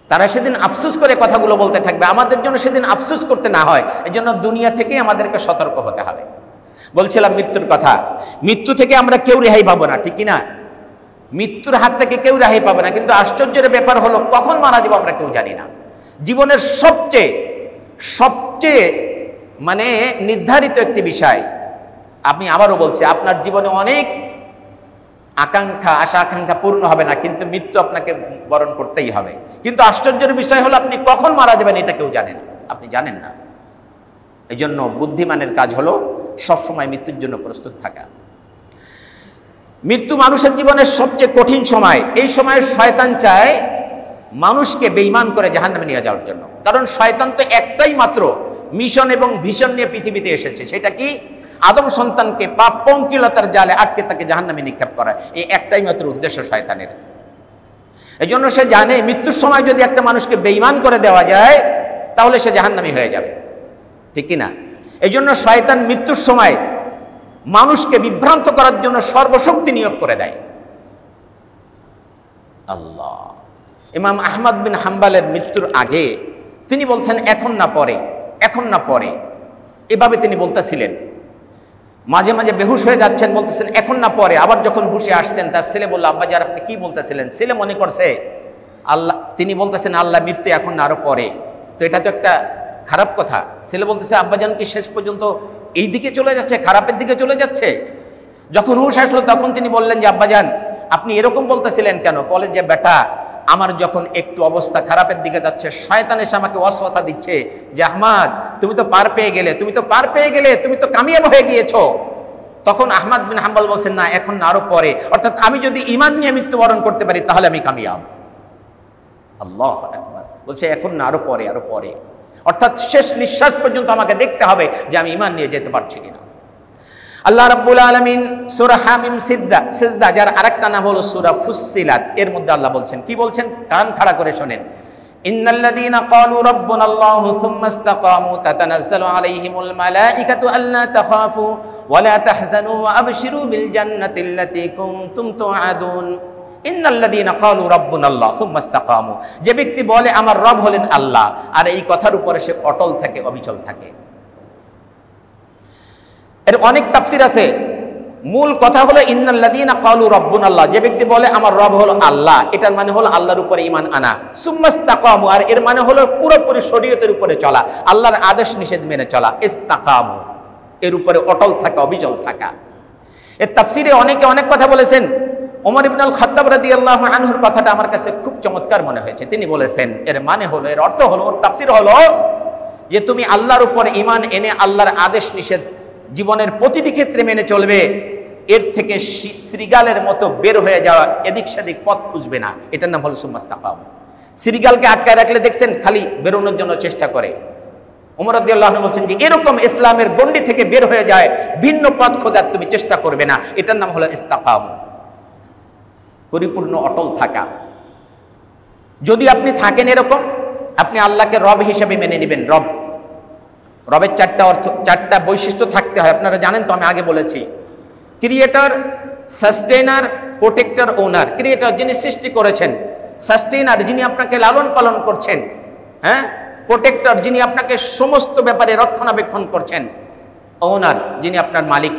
তারা সেদিন আফসোস করে কথাগুলো বলতে থাকবে, আমাদের জন্য সেদিন আফসোস করতে না হয়। এই জন্য দুনিয়া থেকেই আমাদেরকে সতর্ক হতে হবে। বলছিলাম মৃত্যুর কথা, মৃত্যু থেকে আমরা কেউ রেহাই পাবো না, ঠিক কিনা? মৃত্যুর হাত থেকে কেউ রেহাই পাবে না, কিন্তু আশ্চর্যের ব্যাপার হলো কখন মারা যাবো আমরা কেউ জানি না। জীবনের সবচেয়ে সবচেয়ে মানে নির্ধারিত একটি বিষয়। আমি আবারও বলছি, আপনার জীবনে অনেক আকাঙ্ক্ষা, আশা আকাঙ্ক্ষা পূর্ণ হবে না, কিন্তু মৃত্যু আপনাকে বরণ করতেই হবে। কিন্তু আশ্চর্যের বিষয় হলো আপনি কখন মারা যাবেন এটা কেউ জানেন, আপনি জানেন না। এই জন্য বুদ্ধিমানের কাজ হলো সবসময় মৃত্যুর জন্য প্রস্তুত থাকা। মৃত্যু মানুষের জীবনের সবচেয়ে কঠিন সময়। এই সময়ে শয়তান চায় মানুষকে বেঈমান করে জাহান্নামে নিয়ে যাওয়ার জন্য। কারণ শয়তান তো একটাই মাত্র মিশন এবং ভিশন নিয়ে পৃথিবীতে এসেছে, সেটা কি? আদম সন্তানকে পাপ পঙ্কিলতার জালে আটকে তাকে জাহান্নামে নিক্ষেপ করা। এই একটাই মাত্র উদ্দেশ্য শয়তানের। এই জন্য সে জানে মৃত্যুর সময় যদি একটা মানুষকে বেঈমান করে দেওয়া যায় তাহলে সে জাহান্নামী হয়ে যাবে, ঠিক কি না? এই জন্য শয়তান মৃত্যুর সময় মানুষকে বিভ্রান্ত করার জন্য সর্বশক্তি নিয়োগ করে দেয়। আল্লাহ। ইমাম আহমদ বিন হাম্বালের মৃত্যুর আগে তিনি বলছেন এখন না পরে, এখন না পরে, এভাবে তিনি বলতেছিলেন। মাঝে মাঝে বেহুশ হয়ে যাচ্ছেন, বলতেছেন এখন না পরে। আবার যখন হুশে আসছেন তার ছেলে বলল, আব্বাজান আপনি কি বলতেছিলেন? ছেলে মনে করছে আল্লাহ, তিনি বলতেছেন আল্লাহ মৃত্যু এখন না আরো পরে। তো এটা তো একটা খারাপ কথা। ছেলে বলতেছে আব্বাজান কি শেষ পর্যন্ত এই দিকে চলে যাচ্ছে, খারাপের দিকে চলে যাচ্ছে? যখন হুশ আসলো তখন তিনি বললেন যে আব্বাজান আপনি এরকম বলতেছিলেন কেন? বলে যে বেটা, আমার যখন একটু অবস্থা খারাপের দিকে যাচ্ছে শয়তান এসে আমাকে ওয়াসওয়াসা দিচ্ছে যে আহমদ তুমি তো পার পেয়ে গেলে, তুমি তো পার পেয়ে গেলে, তুমি তো কামিয়াব হয়ে গিয়েছো। তখন আহমদ বিন হাম্বল বলছেন না এখন না আরো পরে, অর্থাৎ আমি যদি ঈমান নিয়ে মৃত্যুবরণ করতে পারি তাহলে আমি কামিয়াব। আল্লাহু আকবার। বলছে এখন না আরো পরে, আরো পরে, অর্থাৎ শেষ নিঃশ্বাস পর্যন্ত আমাকে দেখতে হবে যে আমি ঈমান নিয়ে যেতে পারছি কিনা। আল্লাহ রাব্বুল আলামিন সূরা হামিম সিজদা, যার আরেকটা নাম হলো সূরা ফুসসিলাত, এর মধ্যে আল্লাহ বলছেন, কি বলছেন? কান খাড়া করে শোনেন। ইন্নাল্লাযীনা ক্বালু রাব্বুনাল্লাহু সুম্মা ইসতাকামু তাতানাজ্জালু আলাইহিমুল মালাঈকাতু আল্লা তাখাফু ওয়া লা তাহজানু ওয়া আবশিরু বিল জান্নাতিল্লাতী কুনতুম তুআদুন। ইন্নাল্লাযীনা ক্বালু রাব্বুনাল্লাহ সুম্মা ইসতাকামু, যে ব্যক্তি বলে আমার রব হলেন আল্লাহ আর এই কথার উপরে সে অটল থাকে, অবিচল থাকে। এর অনেক তাফসীর আছে। মূল কথা হলো ইন্নাল্লাযীনা ক্বালু রাব্বুনাল্লাহ, যে ব্যক্তি বলে আমার রব হলো আল্লাহ, এটার মানে হলো আল্লাহর উপরে ঈমান আনা। সুম্মা ইসতাকামু, আর এর মানে হলো পুরোপুরি শরীয়তের উপরে চলা, আল্লাহর আদেশ নিষেধ মেনে চলা। ইসতাকামু, এর উপরে অটল থাকা, অবিচল থাকা। এর তাফসীরে অনেকে অনেক কথা বলেছেন। ওমর ইবনে আল খাত্তাব রাদিয়াল্লাহু আনহুর কথাটা আমার কাছে খুব চমৎকার মনে হয়েছে। তিনি বলেছেন এর মানে হলো, এর অর্থ হলো, ওর তাফসীর হলো যে তুমি আল্লাহর উপর ঈমান এনে আল্লাহর আদেশ নিষেধ জীবনের প্রতিটি ক্ষেত্রে মেনে চলবে। এর থেকে শ্রীগালের মতো বের হয়ে যাওয়া, এদিক সেদিক পথ খুঁজবে না। এটার নাম হলো সুম্মা ইসতাকামু। শ্রীগালকে আটকায় রাখলে দেখছেন খালি বেরোনোর জন্য চেষ্টা করে। ওমর রাদিয়াল্লাহু আনহু বলছেন যে এরকম ইসলামের গণ্ডি থেকে বের হয়ে যায়, ভিন্ন পথ খোঁজার তুমি চেষ্টা করবে না। এটার নাম হলো ইসতাকামু, পরিপূর্ণ অটল থাকা। যদি আপনি থাকেন এরকম, আপনি আল্লাহকে রব হিসেবে মেনে নেবেন। রবের চারটা অর্থ, চারটা বৈশিষ্ট্য থাকতে হয়। আপনারা জানেন তো, আমি আগে বলেছি। ক্রিয়েটর, সাস্টেইনার, প্রোটেক্টর, ওনার। ক্রিয়েটর যিনি সৃষ্টি করেছেন, সাস্টেইনার যিনি আপনাকে লালন পালন করছেন, হ্যাঁ, প্রোটেক্টর যিনি আপনাকে সমস্ত ব্যাপারে রক্ষণাবেক্ষণ করছেন, ওনার যিনি আপনার মালিক।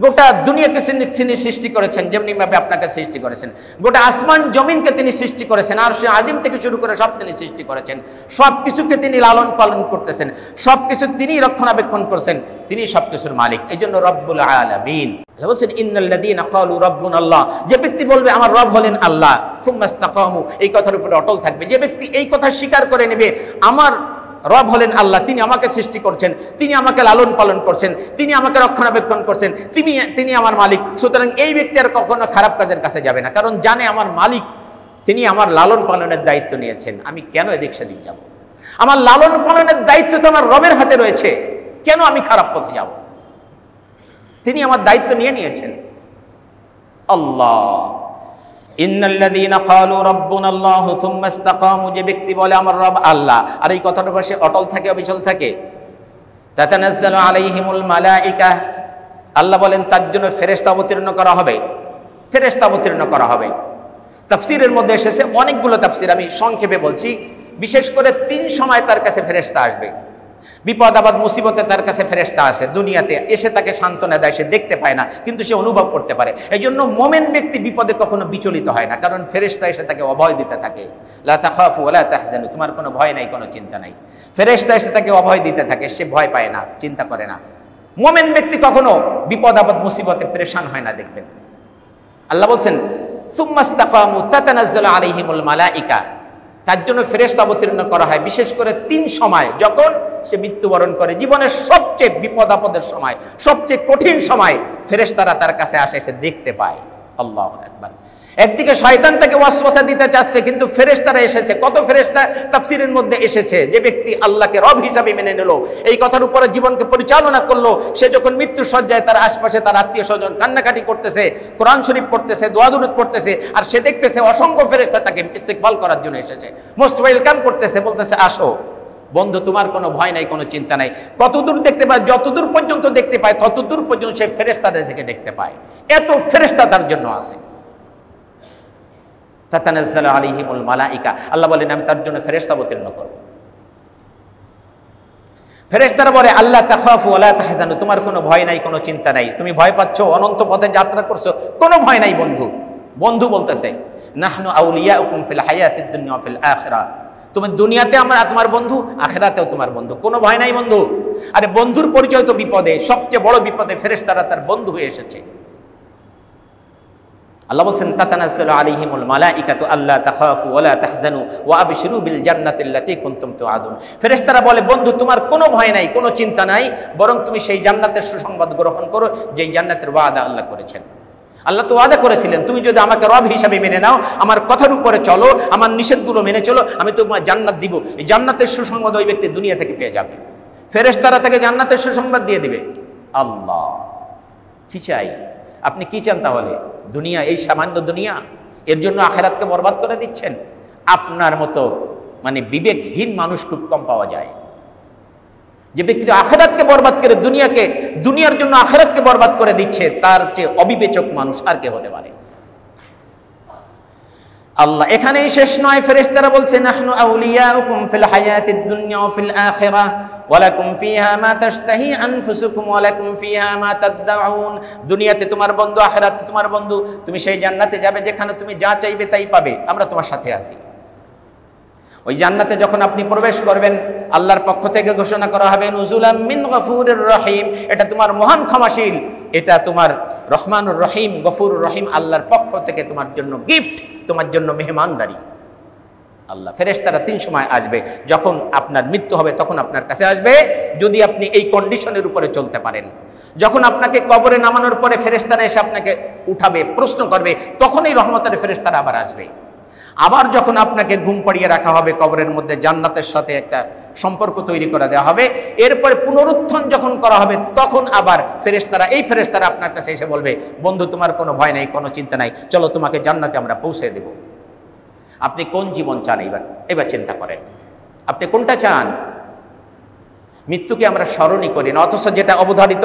গোটা দুনিয়াকে তিনি সৃষ্টি করেছেন, যেমনিভাবে আপনাকে সৃষ্টি করেছেন। গোটা আসমান জমিনকে তিনি সৃষ্টি করেছেন, আর সে আজিম থেকে শুরু করে সব তিনি সৃষ্টি করেছেন। সব কিছুকে তিনি লালন পালন করতেছেন, সব কিছু তিনি রক্ষণাবেক্ষণ করছেন, তিনি সব কিছুর মালিক। এই জন্য রব্বুল আলামিন বলছেন ইন্নাল্লাযীনা ক্বালু রাব্বুনাল্লাহ, যে ব্যক্তি বলবে আমার রব হলেন আল্লাহ, সুম্মা ইসতাকামু, এই কথার উপরে অটল থাকবে। যে ব্যক্তি এই কথা স্বীকার করে নেবে আমার রব হলেন আল্লাহ, তিনি আমাকে সৃষ্টি করছেন, তিনি আমাকে লালন পালন করছেন, তিনি আমাকে রক্ষণাবেক্ষণ করছেন, তিনি আমার মালিক, সুতরাং এই ব্যক্তি আর কখনো খারাপ কাজের কাছে যাবে না। কারণ জানে আমার মালিক, তিনি আমার লালন পালনের দায়িত্ব নিয়েছেন, আমি কেন এদিক সেদিক যাব? আমার লালন পালনের দায়িত্ব তো আমার রবের হাতে রয়েছে, কেন আমি খারাপ পথে যাব? তিনি আমার দায়িত্ব নিয়েছেন। আল্লাহ। ইন্নাল্লাযীনা ক্বালু রাব্বুনাল্লাহু সুম্মা ইসতাকামু, যে ব্যক্তি বলে আমার রব আল্লাহ আর এই কথার উপর সে অটল থাকে, অবিচল থাকে। তাতানাজ্জালু আলাইহিমুল মালাঈকা, আল্লাহ বলেন তার জন্য ফেরেশতা অবতীর্ণ করা হবে, ফেরেশতা অবতীর্ণ করা হবে। তাফসীরের মধ্যে এসেছে অনেকগুলো তাফসীর, আমি সংক্ষেপে বলছি। বিশেষ করে 3 সময় তার কাছে ফেরেশতা আসবে। বিপদ আপদ মুসিবতে তার কাছে ফেরেশতা আসে, দুনিয়াতে এসে তাকে সান্ত্বনা দেয়, সে দেখতে পায় না কিন্তু সে অনুভব করতে পারে। এই জন্য মোমেন ব্যক্তি বিপদে কখনো বিচলিত হয় না, কারণ ফেরেশতা এসে তাকে অভয় দিতে থাকে। লা তাখাফু ওয়া লা তাহজানু, তোমার কোনো ভয় নাই, কোনো চিন্তা নাই। ফেরেশতা এসে তাকে অভয় দিতে থাকে, সে ভয় পায় না, চিন্তা করে না। মোমেন ব্যক্তি কখনো বিপদ আপদ মুসিবতে পেরেশান হয় না। দেখবেন আল্লাহ বলছেন সুম্মাস্তাকামু তাতানাজ্জালু আলাইহিমুল মালাইকা, তার জন্য ফেরেশতা অবতীর্ণ করা হয় বিশেষ করে 3 সময়, যখন সে মৃত্যুবরণ করে, জীবনের সবচেয়ে বিপদ আপদের সময়, সবচেয়ে কঠিন সময় ফেরেশতারা তার কাছে আসে, সে দেখতে পায়। আল্লাহু আকবার। একদিকে শয়তান তাকে ওয়াসওয়াসা দিতে চাচ্ছে, কিন্তু ফেরেশতারা এসেছে। কত ফেরেশতা তাফসীরের মধ্যে এসেছে, যে ব্যক্তি আল্লাহকে রব হিসাবে মেনে নিল, এই কথার উপরে জীবনকে পরিচালনা করলো, সে যখন মৃত্যুর শয্যায় তার আশপাশে তার আত্মীয় স্বজন কান্নাকাটি করতেছে, কোরআন শরীফ পড়তেছে, দোয়া দুরূদ পড়তেছে, আর সে দেখতেছে অসংখ্য ফেরেশতা তাকে ইস্তেকবাল করার জন্য এসেছে, মোস্ট ওয়েলকাম করতেছে, বলতেছে আসো বন্ধু, তোমার কোনো ভয় নাই, কোনো চিন্তা নাই। কতদূর দেখতে পায়? যতদূর পর্যন্ত দেখতে পায় ততদূর পর্যন্ত সে ফেরেশতাদের থেকে দেখতে পায়। এত ফেরেশতা তার জন্য আছে। তাতানাজ্জালু আলাইহিমুল মালাইকা, আল্লাহ বলেন আমি তার জন্য ফেরেশতা অবতীর্ণ করব। ফেরেশতারা বলে আল্লাহ তাখাফু ওয়া লা তাহজানু, তোমার কোনো ভয় নাই, কোনো চিন্তা নাই। তুমি ভয় পাচ্ছ, অনন্ত পথে যাত্রা করছো, কোনো ভয় নাই বন্ধু। বন্ধু বলতেছে নাহনু আউলিয়াউকুম ফিল হায়াতিদ দুনিয়া ওয়া ফিল আখিরাহ, তুমি দুনিয়াতে আমরা তোমার বন্ধু, আখিরাতেও তোমার বন্ধু, কোনো ভয় নাই বন্ধু। আরে বন্ধুর পরিচয় তো বিপদে, সবচেয়ে বড় বিপদে ফেরেশতারা তার বন্ধু হয়ে এসেছে। আল্লাহ বলছেন তাতানাজ্জালু আলাইহিমুল মালাইকাতু আল্লা তাখাফু ওয়া লা তাহজানু ওয়া আবশিরু বিল জান্নাতিল্লাতী কুনতুম তুআদুন। ফেরেশতারা বলে বন্ধু তোমার কোনো ভয় নাই, কোনো চিন্তা নাই, বরং তুমি সেই জান্নাতের সুসংবাদ গ্রহণ করো যেই জান্নাতের ওয়াদা আল্লাহ করেছেন। আল্লাহ তো ওয়াদা করেছিলেন তুমি যদি আমাকে রব হিসাবে মেনে নাও, আমার কথার উপরে চলো, আমার নিষেধগুলো মেনে চলো, আমি তোমার জান্নাত দিব। এই জান্নাতের সুসংবাদ ওই ব্যক্তি দুনিয়া থেকে পেয়ে যাবে। ফেরেশতারা তাকে জান্নাতের সুসংবাদ দিয়ে দিবে। আল্লাহ কি চাই? আপনি কি চান তাহলে? দুনিয়া, এই সামান্য দুনিয়া, এর জন্য আখিরাতকে বরবাদ করে দিচ্ছেন? আপনার মতো মানে বিবেকহীন মানুষ খুব কম পাওয়া যায়, যে ব্যক্তি আখিরাতকে বরবাদ করে দুনিয়ার জন্য আখিরাতকে বরবাদ করে দিচ্ছে, তার চেয়ে অবিবেচক মানুষ আর কে হতে পারে? আল্লাহ এখানেই শেষ নয়, ফেরেশতারা বলছে নাহনু আউলিয়াউকুম ফিল হায়াতিদ দুনিয়া ওয়া ফিল আখিরাহ ওয়া লাকুম ফিহা মা তাশতাহি আনফুসুকুম ওয়া লাকুম ফিহা মা তাদউন। দুনিয়াতে তোমার বন্ধু, আখিরাতে তোমার বন্ধু, তুমি সেই জান্নাতে যাবে যেখানে তুমি যা চাইবে তাই পাবে, আমরা তোমার সাথে আছি। ওই জান্নাতে যখন আপনি প্রবেশ করবেন, আল্লাহর পক্ষ থেকে ঘোষণা করা হবে নুজুলাম মিন গফুরির রহিম, এটা তোমার মহান ক্ষমাশীল, এটা তোমার রহমানুর রহিম, গফুরুর রহিম আল্লাহর পক্ষ থেকে তোমার জন্য গিফট, তোমার জন্য মেহমানদারি। আল্লাহ ফেরেশতারা 3 সময় আসবে, যখন আপনার মৃত্যু হবে তখন আপনার কাছে আসবে, যদি আপনি এই কন্ডিশনের উপরে চলতে পারেন। যখন আপনাকে কবরে নামানোর পরে ফেরেশতারা এসে আপনাকে উঠাবে, প্রশ্ন করবে, তখনই রহমতের ফেরেশতারা আবার আসবে। আবার যখন আপনাকে ঘুম পাড়িয়ে রাখা হবে কবরের মধ্যে, জান্নাতের সাথে একটা সম্পর্ক তৈরি করে দেওয়া হবে, এরপরে পুনরুত্থান যখন করা হবে তখন আবার এই ফেরেশতারা আপনার কাছে এসে বলবে বন্ধু তোমার কোনো ভয় নাই, কোনো চিন্তা নাই, চলো তোমাকে জান্নাতে আমরা পৌঁছে দেব। আপনি কোন জীবন চান? এবার চিন্তা করেন, আপনি কোনটা চান? মৃত্যুকে আমরা স্মরণই করি না, অথচ যেটা অবধারিত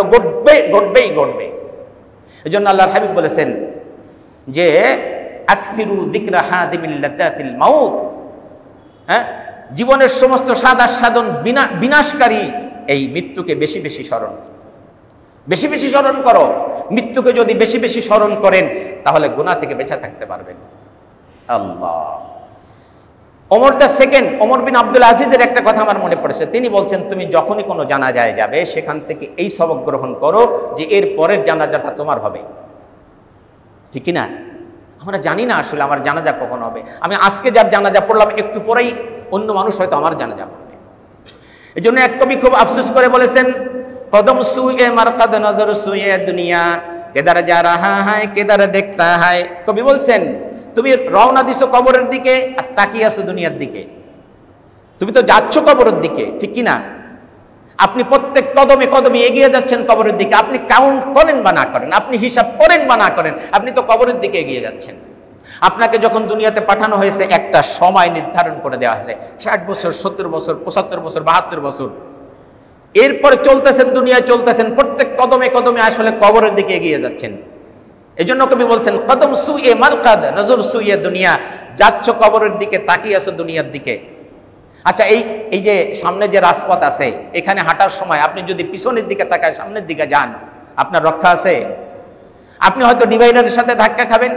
ঘটবেই। এই জন্য আল্লাহর হাবিব বলেছেন যে আকসিরু যিকরা হাযিমিল লাযাতিল মাউত, হ্যাঁ, জীবনের সমস্ত স্বাদ আস্বাদন বিনাশকারী এই মৃত্যুকে বেশি বেশি স্মরণ করো। মৃত্যুকে যদি বেশি বেশি স্মরণ করেন তাহলে গুনাহ থেকে বেঁচে থাকতে পারবেন। আল্লাহ। ওমর বিন আব্দুল আজিজের একটা কথা আমার মনে পড়েছে, তিনি বলছেন তুমি যখনই কোনো জানাজায় যাবে সেখান থেকে এই সবক গ্রহণ করো যে এর পরের জানাজাটা তোমার হবে। ঠিক না? আমরা জানি না আসলে আমার জানাজা কখন হবে। আমি আজকে যার জানাজা পড়লাম, একটু পরেই অন্য মানুষ হয়তো আমার জানাজা পড়বে। এই জন্য এক কবি খুব আফসোস করে বলেছেন কদম সুয়ে মারকাদ নজর সুয়ে দুনিয়া কেদার যা রাহা হায় কেদার দেখতা হায়। কবি বলছেন তুমি রওনা দিছো কবরের দিকে আর তাকিয়ে আছো দুনিয়ার দিকে, তুমি তো যাচ্ছ কবরের দিকে, ঠিক কি না? আপনি প্রত্যেক কদমে কদমে এগিয়ে যাচ্ছেন কবরের দিকে। আপনি কাউন্ট করেন বা না করেন, আপনি হিসাব করেন বা না করেন, আপনি তো কবরের দিকে এগিয়ে যাচ্ছেন। আপনাকে যখন দুনিয়াতে পাঠানো হয়েছে একটা সময় নির্ধারণ করে দেওয়া হয়েছে, 60 বছর, 70 বছর, 75 বছর, 72 বছর, এরপরে চলতেছেন, দুনিয়ায় চলতেছেন, প্রত্যেক কদমে কদমে আসলে কবরের দিকে এগিয়ে যাচ্ছেন। এই জন্য কবি বলছেন কদম সুয়ে মারকাদ নজর সুয়ে দুনিয়া, যাচ্ছ কবরের দিকে, তাকিয়ে আছো দুনিয়ার দিকে। আচ্ছা, এই যে সামনে যে রাজপথ আছে, এখানে হাঁটার সময় আপনি যদি পিছনের দিকে তাকায় সামনের দিকে যান, আপনার রক্ষা আছে? আপনি হয়তো ডিভাইডারের সাথে ধাক্কা খাবেন,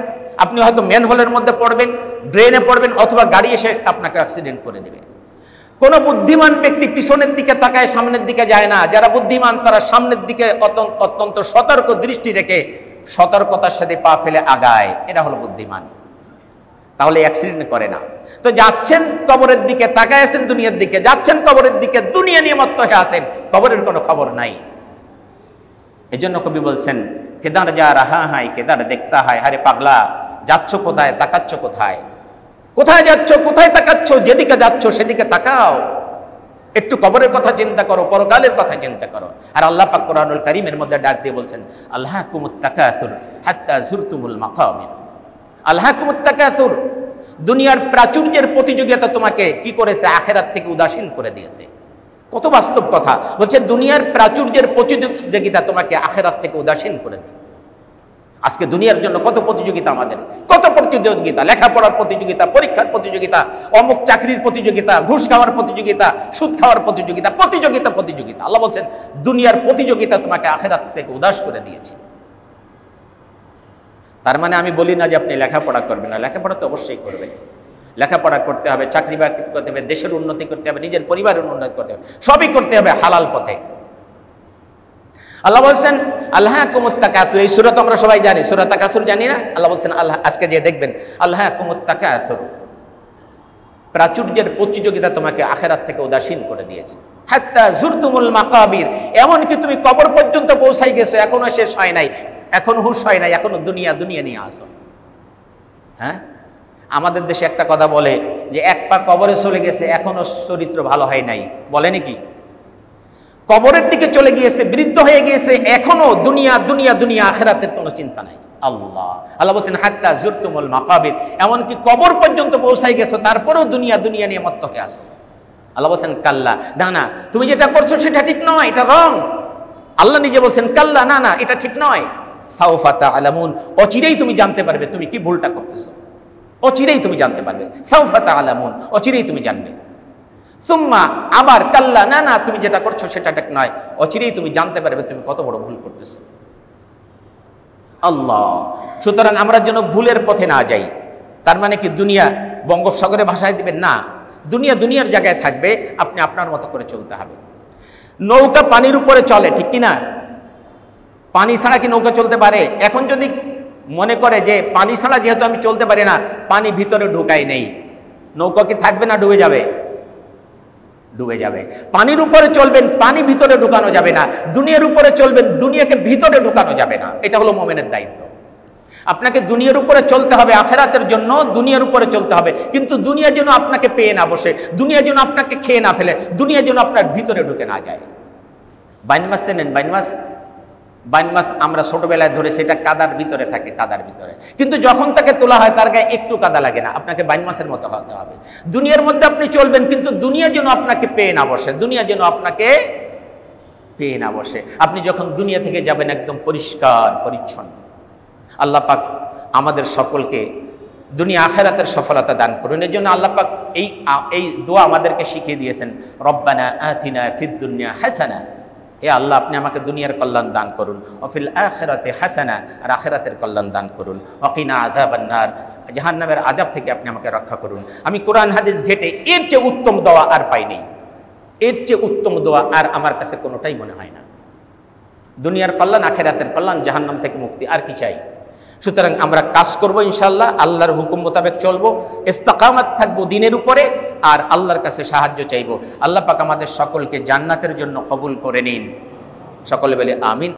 আপনি হয়তো ম্যানহোলের মধ্যে পড়বেন, ড্রেনে পড়বেন, অথবা গাড়ি এসে আপনাকে অ্যাক্সিডেন্ট করে দেবে। কোন বুদ্ধিমান ব্যক্তি পিছনের দিকে তাকায় সামনের দিকে যায় না। যারা বুদ্ধিমান তারা সামনের দিকে অত্যন্ত সতর্ক দৃষ্টি রেখে সতর্কতার সাথে পা ফেলে আগায়, এরা হলো বুদ্ধিমান। তাহলে অ্যাক্সিডেন্ট করে না। তো যাচ্ছেন কবরের দিকে, তাকায় আছেন দুনিয়ার দিকে, যাচ্ছেন কবরের দিকে, দুনিয়া নিয়ে মত্ত হয়ে আছেন, কবরের কোনো খবর নাই। এই জন্য কবি বলছেন, কেদার যা রাহা হায় কেদার দেখতা হায়। হারে পাগলা, যাচ্ছ কোথায়, তাকাচ্ছ কোথায়? কোথায় যাচ্ছ, কোথায় তাকাচ্ছ? যেদিকে যাচ্ছ সেদিকে তাকাও। একটু কবরের কথা চিন্তা করো, পরকালের কথা চিন্তা করো। আর আল্লাহ পাক কোরআনুল কারীমের মধ্যে ডাক দিয়ে বলছেন, আল্লাহকুমুত তাকাসুর হাত্তা যুরতুমুল মাকাবির। আল্লাহকুমুত তাকাসুর, দুনিয়ার প্রাচুর্যের প্রতিযোগিতা তোমাকে কি করেছে? আখিরাত থেকে উদাসীন করে দিয়েছে। কত বাস্তব কথা বলছে, দুনিয়ার প্রাচুর্যের প্রতিযোগিতা তোমাকে আখিরাত থেকে উদাসীন করে দেয়। আজকে দুনিয়ার জন্য কত প্রতিযোগিতা, আমাদের কত প্রতিযোগিতা, লেখাপড়ার প্রতিযোগিতা, পরীক্ষার প্রতিযোগিতা, অমুক চাকরির প্রতিযোগিতা, ঘুষ খাওয়ার প্রতিযোগিতা, সুদ খাওয়ার প্রতিযোগিতা, প্রতিযোগিতা। আল্লাহ বলছেন দুনিয়ার প্রতিযোগিতা তোমাকে আখিরাত থেকে উদাস করে দিয়েছে। তার মানে আমি বলি না যে আপনি লেখাপড়া করবেন না, লেখাপড়া তো অবশ্যই করবেন। লেখাপড়া করতে হবে, চাকরি বাকরি করতে হবে, দেশের উন্নতি করতে হবে, নিজের পরিবারের উন্নতি করতে হবে, সবই করতে হবে হালাল পথে। আল্লাহ বলছেন আল্লাহকুমুত তাকাসুর, এই সূরা তো আমরা সবাই জানি, সূরা তাকাসুর জানি না? আল্লাহ বলছেন, আল্লাহ আজকে যে দেখবেন আল্লাহকুমুত তাকাসুর, প্রাচুর্যের প্রতিযোগিতা তোমাকে আখিরাত থেকে উদাসীন করে দিয়েছে। হাত্তা যুরতুমুল মাকাবির, এমনকি তুমি কবর পর্যন্ত পৌঁছাই গেছো, এখনো শেষ হয় নাই, এখনো হুঁশ হয় নাই, এখনো দুনিয়া নিয়ে আসো। হ্যাঁ, আমাদের দেশে একটা কথা বলে যে এক পা কবরে চলে গেছে, এখনো চরিত্র ভালো হয় নাই, বলে নাকি? কবরের দিকে চলে গিয়েছে, বৃদ্ধ হয়ে গিয়েছে, এখনো দুনিয়া, আখিরাতের কোনো চিন্তা নাই। আল্লাহ বলছেন হাত্তা যুরতুমুল মাকাবির, এমনকি কবর পর্যন্ত পৌঁছাই গেছো, তারপরেও দুনিয়া নিয়ে মত্ত হয়ে আসো। আল্লাহ বলছেন কাল্লা, না, তুমি যেটা করছো সেটা ঠিক নয়, এটা রং। আল্লাহ নিজে বলছেন কাল্লা, না, এটা ঠিক নয়। সাউফা তা'লামুন, অচিরেই তুমি জানতে পারবে তুমি কি ভুলটা করতেছো, অচিরেই তুমি জানতে পারবে। সাউফা তা'লামুন, অচিরেই তুমি জানবে। সুম্মা, আবার কাল্লা, না, তুমি যেটা করছো সেটা ঠিক নয়, অচিরেই তুমি জানতে পারবে তুমি কত বড় ভুল করতেছো। আল্লাহ, সুতরাং আমরা যেন ভুলের পথে না যাই। তার মানে কি দুনিয়া বঙ্গোপসাগরে ভাসায় দিবেন না, দুনিয়ার জায়গায় থাকবে, আপনি আপনার মতো করে চলতে হবে। নৌকা পানির উপরে চলে, ঠিক কিনা? পানি ছাড়া কি নৌকা চলতে পারে? এখন যদি মনে করে যে পানি ছাড়া যেহেতু আমি চলতে পারি না, পানি ভিতরে ঢুকাই নেই, নৌকা কি থাকবে না ডুবে যাবে? ডুবে যাবে। পানির উপরে চলবেন, পানি ভিতরে ঢুকানো যাবে না। দুনিয়ার উপরে চলবেন, দুনিয়াকে ভিতরে ঢুকানো যাবে না। এটা হলো মুমিনের দায়িত্ব। আপনাকে দুনিয়ার উপরে চলতে হবে, আখিরাতের জন্য দুনিয়ার উপরে চলতে হবে, কিন্তু দুনিয়া যেন আপনাকে পেয়ে না বসে, দুনিয়া যেন আপনাকে খেয়ে না ফেলে, দুনিয়া যেন আপনার ভিতরে ঢুকে না যায়। বাইন মাছ চেনেন? বাইন মাছ আমরা ছোটবেলায় ধরে, সেটা কাদার ভিতরে থাকে, কাদার ভিতরে, কিন্তু যখন তাকে তোলা হয় তার গায়ে একটু কাদা লাগে না। আপনাকে বাইন মাছের মতো হতে হবে। দুনিয়ার মধ্যে আপনি চলবেন, কিন্তু দুনিয়া যেন আপনাকে পেয়ে না বসে, দুনিয়া যেন আপনাকে পেয়ে না বসে। আপনি যখন দুনিয়া থেকে যাবেন একদম পরিষ্কার পরিচ্ছন্ন। আল্লাহ পাক আমাদের সকলকে দুনিয়া আখিরাতের সফলতা দান করুন। এর জন্য আল্লাহ পাক এই দোয়া আমাদেরকে শিখিয়ে দিয়েছেন, রব্বানা আতিনা ফিদ দুনিয়া হাসানা, হে আল্লাহ আপনি আমাকে দুনিয়ার কল্যাণ দান করুন, ওয়াফিল আখিরাতি হাসানা, আর আখিরাতের কল্যাণ দান করুন, ওয়াকিনা আযাবান নার, জাহান্নামের আযাব থেকে আপনি আমাকে রক্ষা করুন। আমি কোরআন হাদিস ঘেটে এর চেয়ে উত্তম দোয়া আর পাইনি, এর চেয়ে উত্তম দোয়া আর আমার কাছে কোনোটাই মনে হয় না। দুনিয়ার কল্যাণ, আখিরাতের কল্যাণ, জাহান্নাম থেকে মুক্তি, আর কি চাই? সুতরাং আমরা কাজ করব ইনশাআল্লাহ, আল্লাহর হুকুম মোতাবেক চলবো, ইস্তেকামাত থাকবো দিনের উপরে, আর আল্লাহর কাছে সাহায্য চাইবো। আল্লাহ পাক আমাদের সকলকে জান্নাতের জন্য কবুল করে নিন। সকলে বলে আমিন।